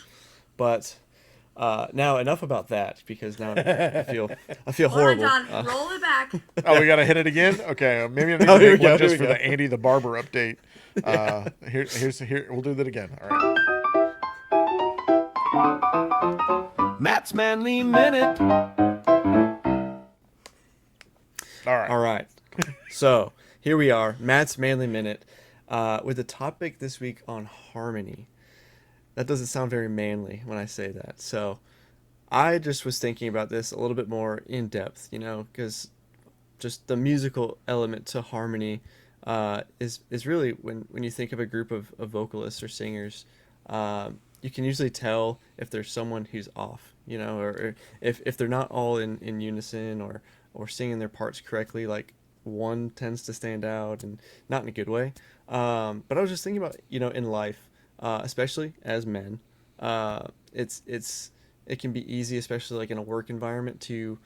But now enough about that, because now I feel Hold on, horrible. John. Roll it back. Oh, we got to hit it again? Okay, maybe I need Oh, to here make we go, one just here for we the go. Andy the Barber update. Here, we'll do that again. All right. Matt's Manly Minute. All right. So here we are, Matt's Manly Minute, with a topic this week on harmony. That doesn't sound very manly when I say that. So I just was thinking about this a little bit more in depth, you know, because just the musical element to harmony is really when you think of a group of vocalists or singers, you can usually tell if there's someone who's off, or if they're not all in unison or singing their parts correctly, like one tends to stand out, and not in a good way. But I was just thinking about, in life, especially as men, it can be easy, especially like in a work environment, you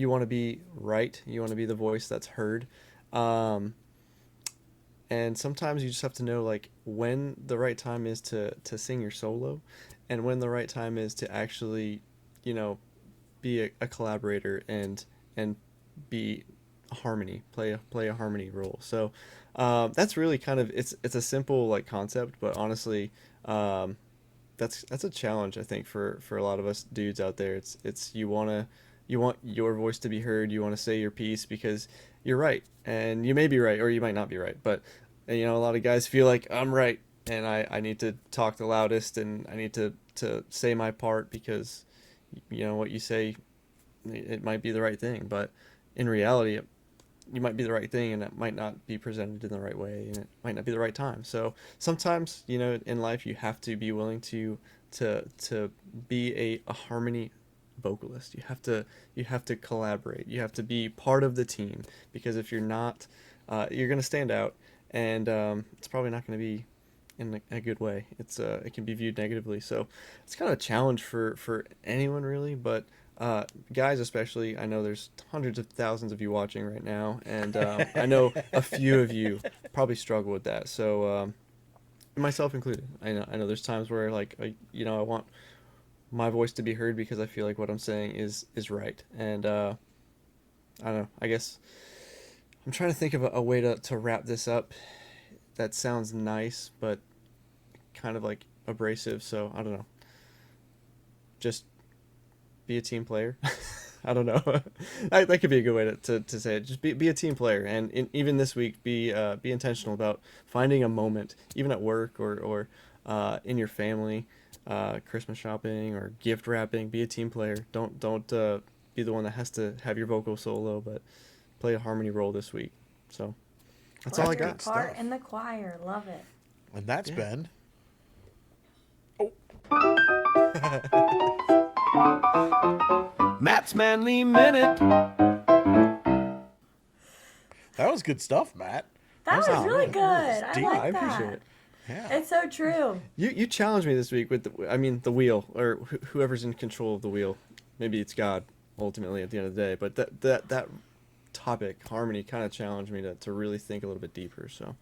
want to be right. You want to be the voice that's heard. And sometimes you just have to know like when the right time is to sing your solo, and when the right time is to actually, be a collaborator and be a harmony, play a harmony role. So that's really kind of it's a simple like concept, but honestly, that's a challenge, I think, for a lot of us dudes out there. It's you want your voice to be heard. You want to say your piece because you're right, and you may be right or you might not be right, but a lot of guys feel like I'm right and I need to talk the loudest and I need to say my part because what you say, it might be the right thing, but in reality you might be the right thing and it might not be presented in the right way and it might not be the right time. So sometimes in life you have to be willing to be a harmony vocalist. You have to collaborate. You have to be part of the team, because if you're not, you're going to stand out, and it's probably not going to be in a good way. It can be viewed negatively. So it's kind of a challenge for anyone really, but guys especially. I know there's hundreds of thousands of you watching right now, and I know a few of you probably struggle with that. So myself included. I know there's times where like I want my voice to be heard because I feel like what I'm saying is right. And I don't know, I guess I'm trying to think of a way to wrap this up that sounds nice but kind of like abrasive. So I don't know, just be a team player. I don't know. That could be a good way to say it. Just be a team player, and even this week be intentional about finding a moment, even at work or in your family, Christmas shopping or gift wrapping. Be a team player. Don't be the one that has to have your vocal solo, but play a harmony role this week. So that's all I got. Part in the choir, love it. And that's been. Matt's Manly Minute. That was good stuff, Matt. That was really good. I deep. like I that. appreciate it. Yeah. It's so true. You challenged me this week with the wheel, or whoever's in control of the wheel. Maybe it's God ultimately at the end of the day, but that topic, harmony, kind of challenged me to really think a little bit deeper. So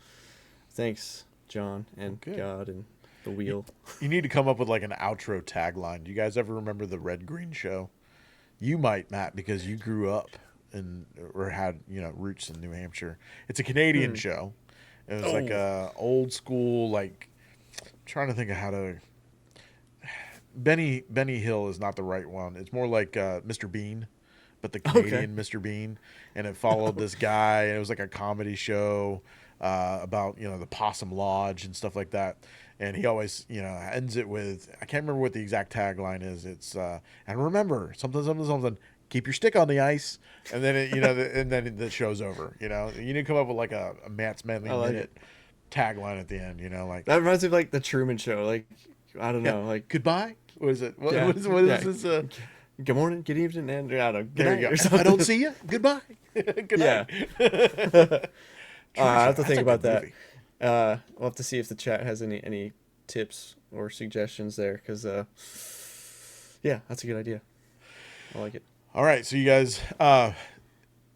thanks, John and God and the wheel. You need to come up with like an outro tagline. Do you guys ever remember the Red Green Show? You might, Matt, because you grew up or had roots in New Hampshire. It's a Canadian show. It was like a old school, like, I'm trying to think of how to. Benny Hill is not the right one. It's more like Mr. Bean, but the Canadian Mr. Bean, and it followed this guy, and it was like a comedy show about the Possum Lodge and stuff like that. And he always ends it with, I can't remember what the exact tagline is. It's and remember something. Keep your stick on the ice, and then and then the show's over. You need to come up with like a Matt's Manly Minute tagline at the end. Like that reminds me of like the Truman Show. Like I don't know, like goodbye. What is it? What is this? Good morning, good evening, and I don't know. Good There night you go. or If something. I don't see you, goodbye. Good night. I have to That's think a about good that. movie. We'll have to see if the chat has any tips or suggestions there, because that's a good idea. I like it. All right, so you guys,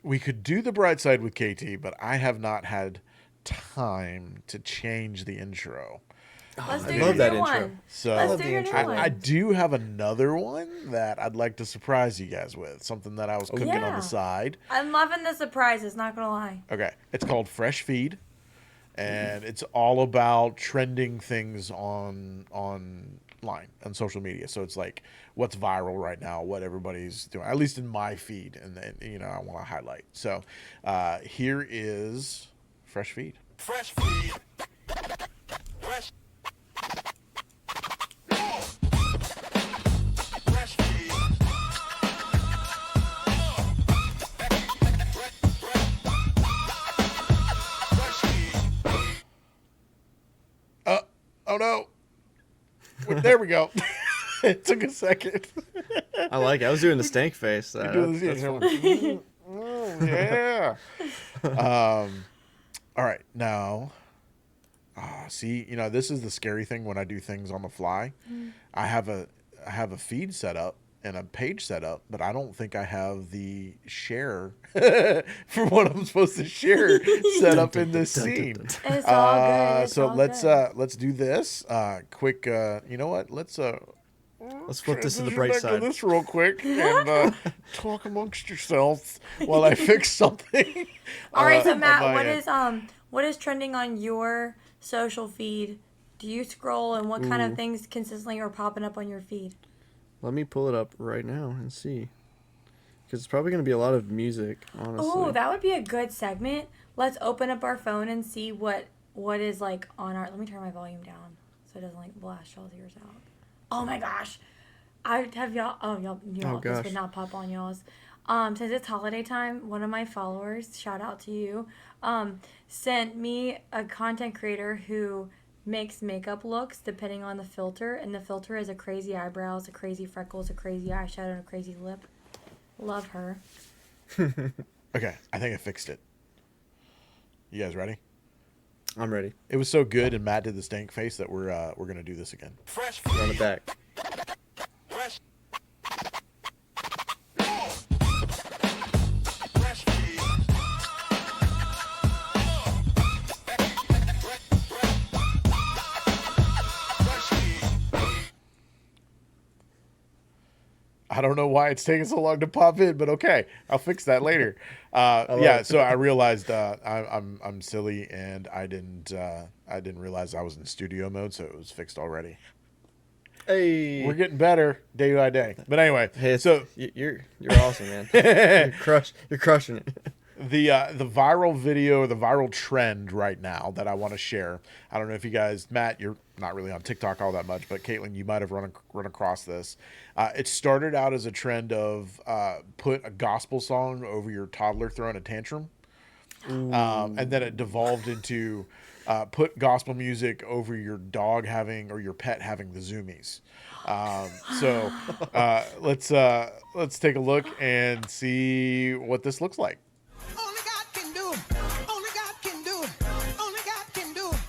we could do the bright side with KT, but I have not had time to change the intro. Let's do I your love that new intro. one. So Let's do your new one. I do have another one that I'd like to surprise you guys with. Something that I was cooking on Yeah. the side. I'm loving the surprises, not gonna lie. Okay, it's called Fresh Feed, and it's all about trending things online on social media. So it's like what's viral right now, what everybody's doing, at least in my feed, and then I want to highlight. So here is Fresh Feed. Fresh feed. Fresh. Fresh feed. Fresh feed. Oh no. There we go. It took a second. I like it. I was doing the stank face. That's fun. Yeah. All right. Now, see, this is the scary thing when I do things on the fly. I have a feed set up and a page set up, but I don't think I have the share for what I'm supposed to share set up in this scene. It's all good. It's So all let's good. let's do this. Quick. You know what? Let's flip this to the transition bright back side. this real quick and talk amongst yourselves while I fix something. All right, so on Matt, my what end. is trending on your social feed? Do you scroll, and what kind of Ooh. things consistently are popping up on your feed? Let me pull it up right now and see. Because it's probably going to be a lot of music, honestly. Oh, that would be a good segment. Let's open up our phone and see what is like on our. Let me turn my volume down so it doesn't like blast y'all's ears out. Oh my gosh, I have y'all. Oh y'all, this gosh. would not pop on y'all's. Since it's holiday time, one of my followers, shout out to you, sent me a content creator who makes makeup looks depending on the filter, and the filter is a crazy eyebrows, a crazy freckles, a crazy eyeshadow, and a crazy lip. Love her. Okay, I think I fixed it. You guys ready? I'm ready. It was so good, and Matt did the stank face that we're gonna do this again. Run it back. I don't know why it's taking so long to pop in, but okay, I'll fix that later. it. So I realized I'm silly, and I didn't realize I was in studio mode, so it was fixed already. Hey. We're getting better day by day. But anyway, Hey, so you're awesome, man. You're crushing it. the viral video or the viral trend right now that I want to share. I don't know if you guys, Matt, you're not really on TikTok all that much, but Caitlin, you might have run across this. It started out as a trend of put a gospel song over your toddler throwing a tantrum, and then it devolved into put gospel music over your dog having or your pet having the zoomies. Let's take a look and see what this looks like. Only God can do it. Only God can do it. Only God can do it.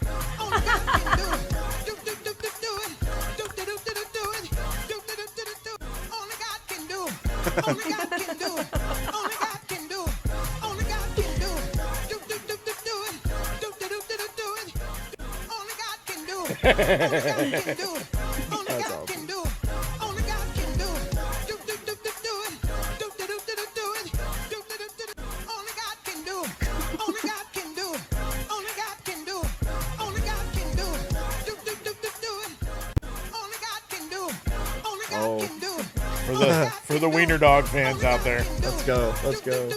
Only God can do it. Do do do do do it. Do do do do do it. Do do do do do it. Only God can do it. Only God can do it. Only God can do it. Only God can do it. Do do do do do it. Do do do do do it. Only God can do it. Only God can do it. Only That's God awesome. can do it. Only God can do it. Do do do do do it. Do do do do do it. Do do do do. Only God can do it. Only God can do it. Only God can do it. Only God can do it. Do do do do do it. Only God can do it. Only God Oh. can do it. For the wiener dog fans out there. Let's go. Let's go.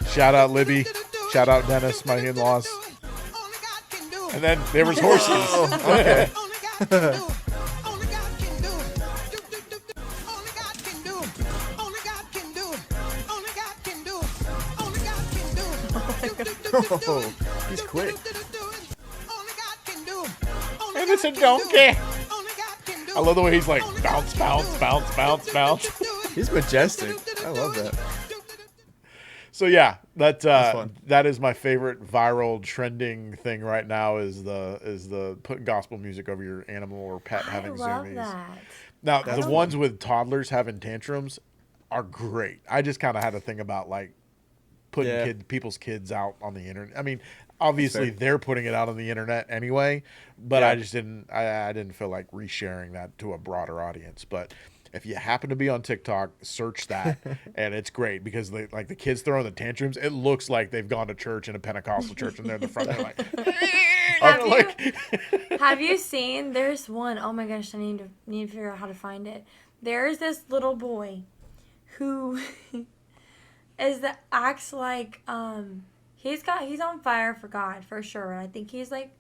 Shout out Libby. Shout out Dennis, my in-laws. Only God can do it. And then there was horses. Okay. Only God can do it. Only God can do it. Do, do, do, do. Only God can do it. Only God can do it. Only God can do it. Only God can do it. Do, do, do, do, do Oh, it. he's Do, quick. do, do, do, do it. Only God can do it. Only And it's God a can donkey. do it. Only God can do I love the way it. he's like Only bounce, God can bounce, do it. bounce, bounce, Do, do, bounce. do, do, do it. He's majestic. Do, do, do, I do love it. that. Do, do, do, do. So yeah, That's fun. that is my favorite viral trending thing right now is the putting gospel music over your animal or pet I having love zoomies. that. Now That's the ones with toddlers having tantrums are great. I just kind of had to think about like putting Yeah. people's kids out on the internet. I mean, obviously fair. they're putting it out on the internet anyway, but Yeah. I just didn't. I didn't feel like resharing that to a broader audience. But if you happen to be on TikTok, search that, and it's great because they like the kids throwing the tantrums. It looks like they've gone to church in a Pentecostal church, and they're in the front. They're like, Have you- like Have you seen? There's one. Oh my gosh, I need to figure out how to find it. There's this little boy who acts like he's on fire for God for sure. And I think he's like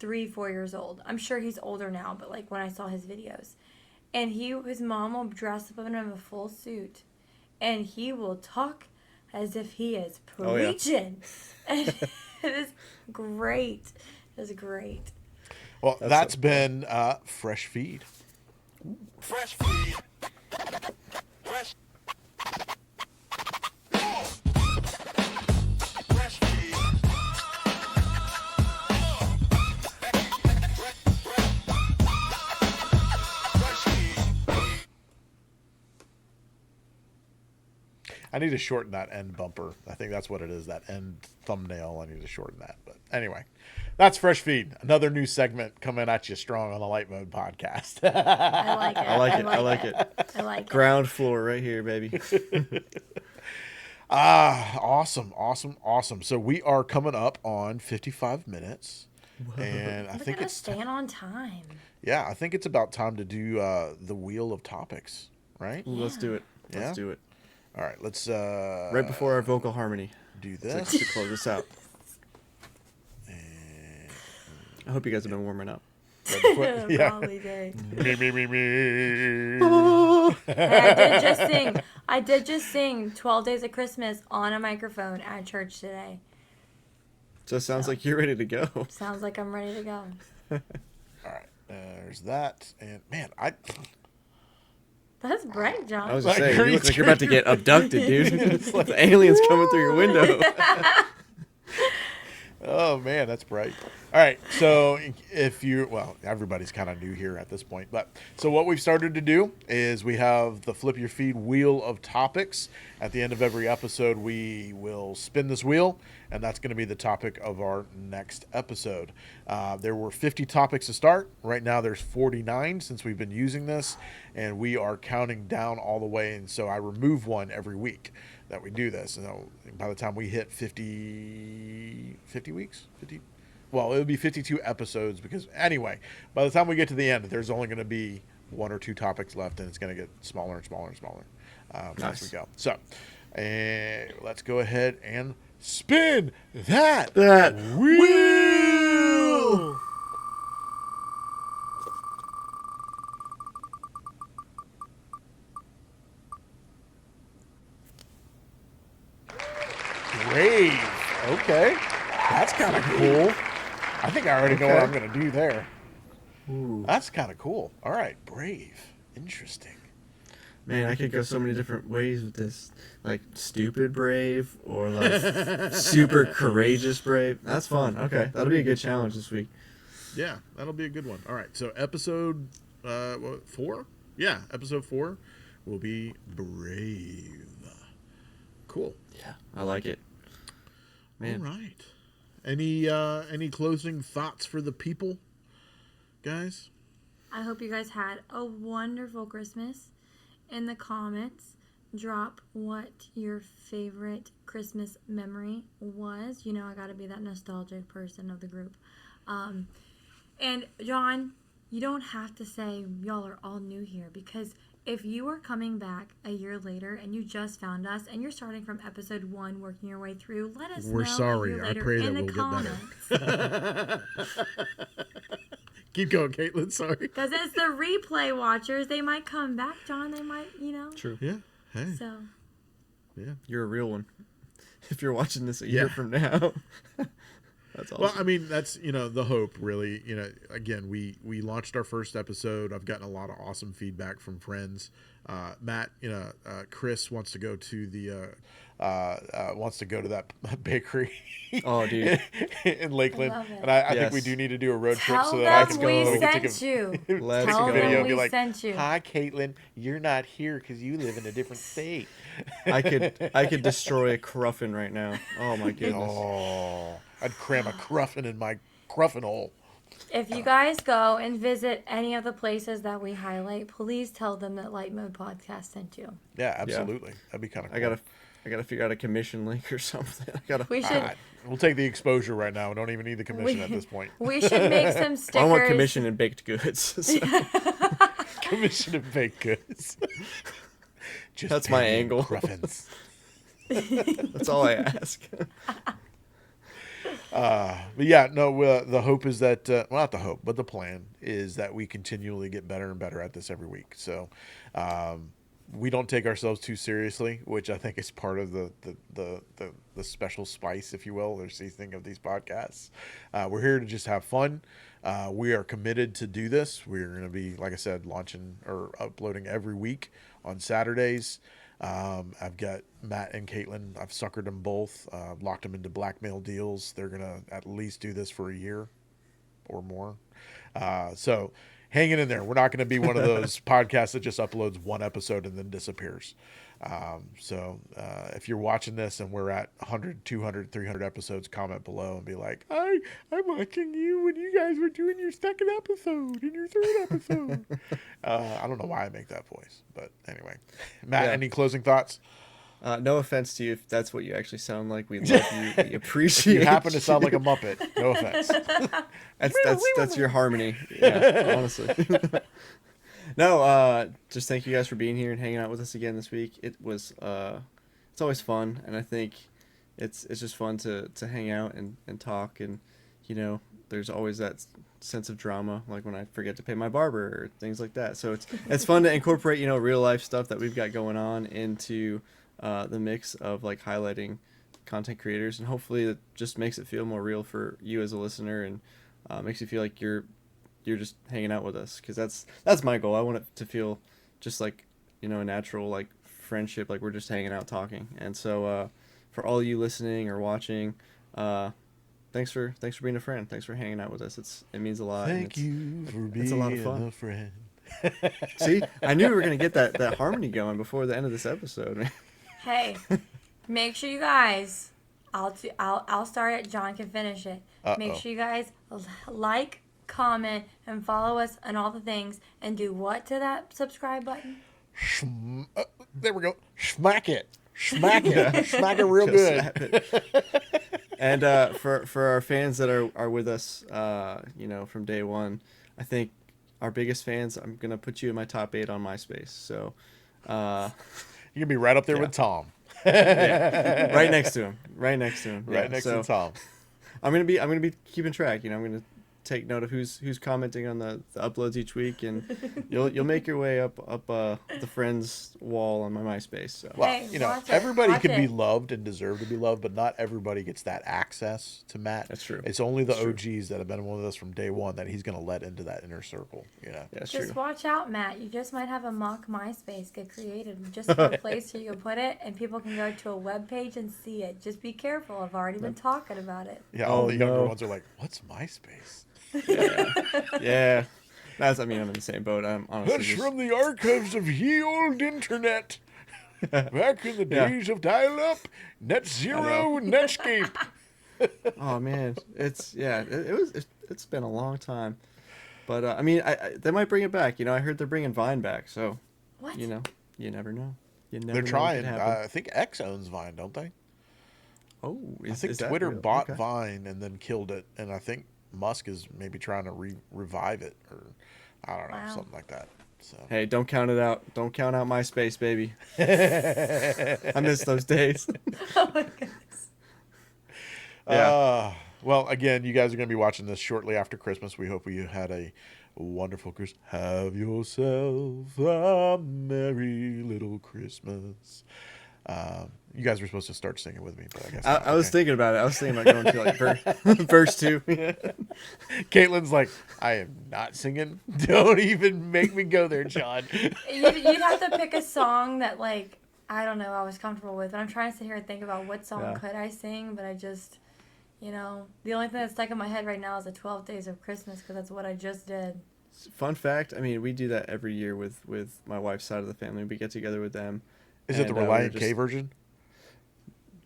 3-4 years old. I'm sure he's older now, but like when I saw his videos, and his mom will dress up in a full suit, and he will talk as if he is Oh, yeah. preaching. And it is great. It is great. Well, that's so been Fresh Feed. Fresh feed. Fresh. Fresh feed. Fresh feed. I need to shorten that end bumper. I think that's what it is, that end thumbnail. I need to shorten that. But anyway, that's Fresh Feed. Another new segment coming at you strong on the Light Mode podcast. I like it. I like it. I like it. I like it. Ground floor right here, baby. Awesome. So we are coming up on 55 minutes. And I Look think at us it's staying on time. yeah, I think it's about time to do the wheel of topics, right? Ooh, let's do it. Yeah? Let's do it. All right, let's Right before our vocal harmony do to, this. to close this out. I hope you guys have been warming up. Right before- yeah. Probably did. Me. Hey, I did just sing 12 Days of Christmas on a microphone at church today. So it sounds like you're ready to go. Sounds like I'm ready to go. All right, there's that. And man, That's bright, John. I was gonna Like, say, you look like you're about to get abducted, dude. It's like the aliens coming through your window. oh man, that's bright. All right, so if you, well, everybody's kind of new here at this point, but so what we've started to do is we have the Flip Your Feed wheel of topics. At the end of every episode, we will spin this wheel, and that's going to be the topic of our next episode. There were 50 topics to start. Right now, there's 49 since we've been using this, and we are counting down all the way, and so I remove one every week that we do this. And by the time we hit 50 weeks, 50. Well, it'll be 52 episodes because anyway, by the time we get to the end, there's only going to be 1 or 2 topics left, and it's going to get smaller and smaller and smaller as we go. So, let's go ahead and spin that wheel. Brave. Okay, that's kind of cool. I think I already know what I'm going to do there. Ooh. That's kind of cool. All right, brave. Interesting. Man, I could go so many different ways with this. Like stupid brave or like super courageous brave. That's fun. Okay, that'll be a good challenge this week. Yeah, that'll be a good one. All right, so episode 4? Yeah, episode 4 will be brave. Cool. Yeah, I like it. Man, All right. Any closing thoughts for the people, guys? I hope you guys had a wonderful Christmas. In the comments, drop what your favorite Christmas memory was. You know, I gotta be that nostalgic person of the group. And John, you don't have to say y'all are all new here, because if you are coming back a year later and you just found us and you're starting from episode 1 working your way through, let us know. We're sorry. A year I later pray in that the we'll get better. comments. Keep going, Caitlin. Sorry. Because it's the replay watchers. They might come back, John. They might, you know. true. Yeah. Hey. So, Yeah. You're a real one. If you're watching this a year Yeah. from now. That's awesome. Well, I mean, that's, the hope, really. Again, we launched our first episode. I've gotten a lot of awesome feedback from friends. Matt, Chris wants to go to that bakery. Oh, dude. in Lakeland. I love it. And I think we Yes. do need to do a road trip tell so that I them can we go. sent you. Let's Tell go. video them and be we like, sent you. "Hi, Caitlin, you're not here because you live in a different state." I could destroy a cruffin right now. Oh my goodness. Oh, I'd cram a cruffin in my cruffin hole. If you guys go and visit any of the places that we highlight, please tell them that Light Mode Podcast sent you. Yeah, absolutely. That'd be kind of cool. I gotta figure out a commission link or something. We should We'll take the exposure right now. We don't even need the commission at this point. we should make some stickers. I want commission and baked goods. So Commission of baked goods. Just That's my pay me in angle. Cruffins. that's all I ask. But yeah, no, the hope is that, well, not the hope, but the plan is that we continually get better and better at this every week. So we don't take ourselves too seriously, which I think is part of the special spice, if you will, or seasoning of these podcasts. We're here to just have fun. We are committed to do this. We're going to be, like I said, launching or uploading every week on Saturdays. I've got Matt and Caitlin. I've suckered them both, locked them into blackmail deals. They're going to at least do this for a year or more. So hanging in there. We're not going to be one of those podcasts that just uploads one episode and then disappears. If you're watching this and we're at 100, 200, 300 episodes, comment below and be like, I'm watching you when you guys were doing your second episode and your third episode. I don't know why I make that voice, but anyway. Matt, Yeah. any closing thoughts? No offense to you if that's what you actually sound like. We love you. We appreciate You happen to sound like a Muppet. No offense. That's your harmony. Yeah, honestly. No, just thank you guys for being here and hanging out with us again this week. It was it's always fun, and I think it's just fun to hang out and talk, and there's always that sense of drama, like when I forget to pay my barber or things like that. So it's fun to incorporate real life stuff that we've got going on into the mix of like highlighting content creators, and hopefully it just makes it feel more real for you as a listener, and makes you feel like you're just hanging out with us, because that's my goal. I want it to feel just like a natural like friendship, like we're just hanging out talking. And so for all you listening or watching, thanks for being a friend. Thanks for hanging out with us. It means a lot. Thank you for being it's a lot of fun. a friend. See, I knew we were gonna get that harmony going before the end of this episode. Hey, make sure you guys. I'll start it. John can finish it. Make sure you guys like, comment, and follow us on all the things, and do what to that subscribe button? There we go. Smack it. Smack it. Smack it real good. And for our fans that are with us, from day one, I think our biggest fans, I'm gonna put you in my top 8 on MySpace. So you're gonna be right up there with Tom. yeah, right next to him. Right next to him. Right Yeah, next so to Tom. I'm gonna be keeping track. I'm gonna take note of who's commenting on the uploads each week, and you'll make your way up the friends wall on my MySpace. So Well, Hey, watch it. everybody Watch can be it. loved and deserve to be loved, but not everybody gets that access to Matt. That's true. It's only the That's true. OGs that have been with us from day one that he's going to let into that inner circle. that's Just true. watch out, Matt. You just might have a mock MySpace get created, just for a place where you can put it, and people can go to a web page and see it. Just be careful. I've already been talking about it. Yeah, all Oh, the younger no. ones are like, "What's MySpace?" Yeah, I'm in the same boat. I'm honestly That's just, from the archives of ye old internet. Back in the Yeah. days of dial-up, Net Zero, and Netscape. oh man, it's been a long time, but they might bring it back. I heard they're bringing Vine back, so What? you never know. You never know They're what trying. could happen. I think X owns Vine, don't they? Oh, I think is that Twitter real? bought Okay. Vine and then killed it, and I think Musk is maybe trying to revive it, or I don't know, Wow. something like that. So Hey, don't count it out. Don't count out MySpace, baby. I miss those days. Oh my goodness. Yeah. Well, again, you guys are going to be watching this shortly after Christmas. We hope you had a wonderful Christmas. Have yourself a merry little Christmas. You guys were supposed to start singing with me, but I guess not. I was Okay. thinking about it. I was thinking about going to like verse 2. Caitlin's like, I am not singing. Don't even make me go there, John. You'd have to pick a song that, like, I don't know, I was comfortable with. But I'm trying to sit here and think about what song Yeah. could I sing, but I just, the only thing that's stuck in my head right now is the 12 Days of Christmas, because that's what I just did. Fun fact, we do that every year with my wife's side of the family. We get together with them. Is it the and, we were Reliant just- K version?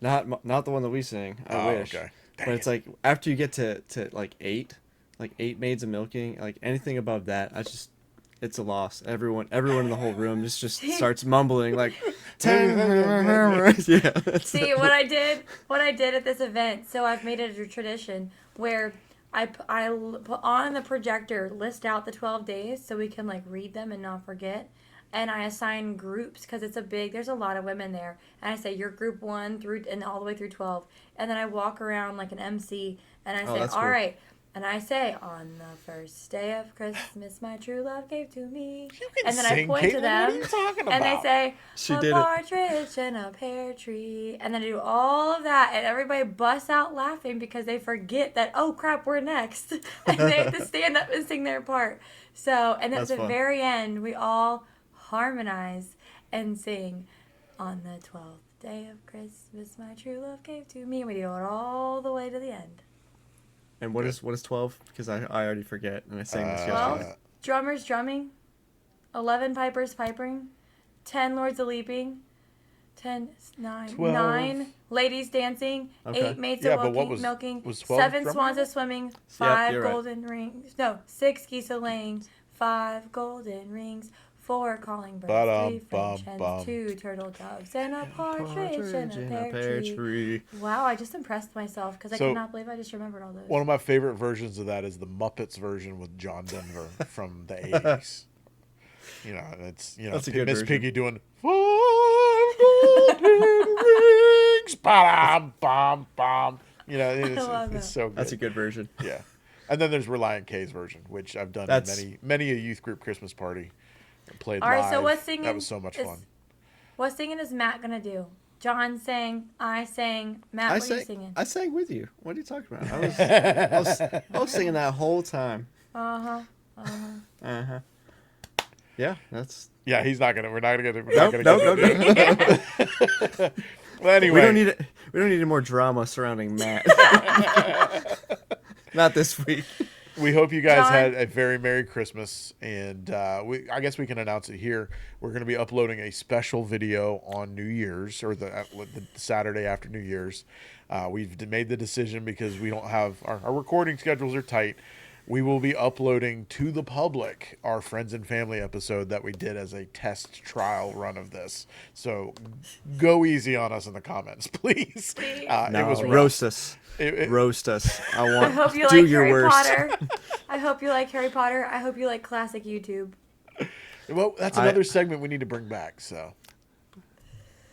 Not the one that we sing. I Oh, wish. okay. But it's like after you get to like 8 maids of milking, like anything above that, it's a loss. Everyone in the whole room just starts mumbling like 10. Yeah. See what I did at this event. So I've made it a tradition where I put on the projector, list out the 12 days so we can like read them and not forget. And I assign groups because there's a lot of women there. And I say you're group 1 through and all the way through 12. And then I walk around like an MC and I say, that's all cool. right, And I say, on the first day of Christmas, my true love gave to me. can And then sing, I point to Caitlin. them. What are you talking And they about? say, She a did it. partridge in a pear tree. And then I do all of that. And everybody busts out laughing because they forget that, oh crap, we're next. And they have to stand up and sing their part. So, and at That's the fun. very end, we all harmonize and sing, on the 12th day of Christmas, my true love gave to me. And we do it all the way to the end. And what is 12? Because I already forget, and I sang this 12 yesterday. drummers drumming, 11 pipers piping, 10 lords a leaping, 10, 9, 12. 9 ladies dancing, Okay. 8 maids Yeah, a but what milking, was 12 7 drummers? swans a swimming, 5 you're right. golden rings, no, 6 geese a laying, 5 golden rings, 4 calling birds, Ba-dum, 3 French bum, hens, bum. 2 turtle doves, and a partridge in a in pear tree. Wow, I just impressed myself because I So, cannot believe I just remembered all those. One of my favorite versions of that is the Muppets version with John Denver from the 80s. You know, it's That's a good Miss version. Piggy doing 5 golden rings, bam, bam, bam. You know, love it's that. so good. That's a good version. Yeah, and then there's Reliant K's version, which I've done That's- in many a youth group Christmas party. Played All right, live. so what singing? That was so much fun. What singing is Matt gonna do? John sang, I sang, Matt, what are you singing? I sang with you. What are you talking about? I was singing that whole time. Uh-huh. Yeah, that's. Yeah, he's not gonna. We're not gonna. No. Well, anyway, We don't need it. We don't need any more drama surrounding Matt. Not this week. we hope you guys John? had a very Merry Christmas, and I guess we can announce it here. We're going to be uploading a special video on New Year's, or the Saturday after New Year's. We've made the decision because we don't have our recording schedules are tight. We will be uploading to the public our friends and family episode that we did as a test trial run of this. So go easy on us in the comments, please. It was rough. roast us. It- Roast us. I hope you do like your Harry worst. Potter. I hope you like Harry Potter. I hope you like classic YouTube. Well, that's another segment we need to bring back. So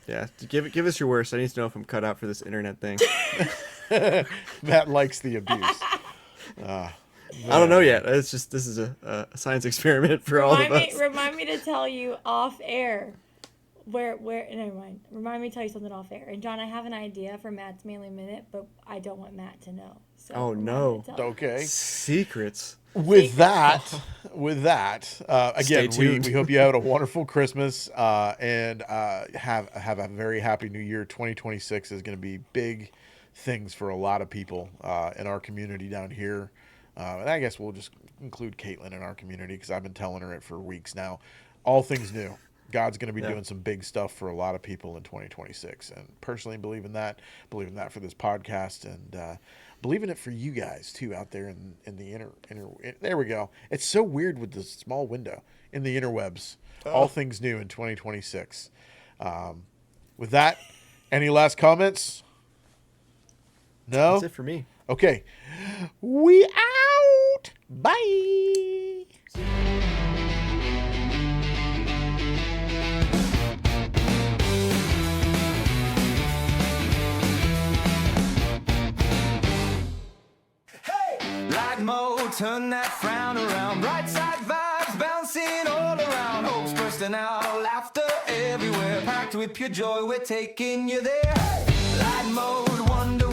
Yeah, give us your worst. I need to know if I'm cut out for this internet thing. Matt likes the abuse. I don't know yet. It's just this is a science experiment for all of us. Remind me to tell you off air. Where never mind. Remind me to tell you something off air. And John, I have an idea for Matt's Manly Minute, but I don't want Matt to know. So Oh, remind me no. to tell you. Okay. Secrets. With that, Stay again, tuned. we hope you had a wonderful Christmas and have a very happy New Year. 2026 is going to be big things for a lot of people in our community down here. And I guess we'll just include Caitlin in our community because I've been telling her it for weeks now. All things new. God's going to be doing some big stuff for a lot of people in 2026. And personally believe in that for this podcast, and believe in it for you guys too out there in the inner there we go. It's so weird with this small window in the interwebs. All things new in 2026. With that, any last comments? No? That's it for me. Okay. We out. Bye. LightMode, turn that frown around. Bright side vibes bouncing all around. Hopes bursting out, laughter everywhere. Packed with pure joy, we're taking you there. LightMode, wonder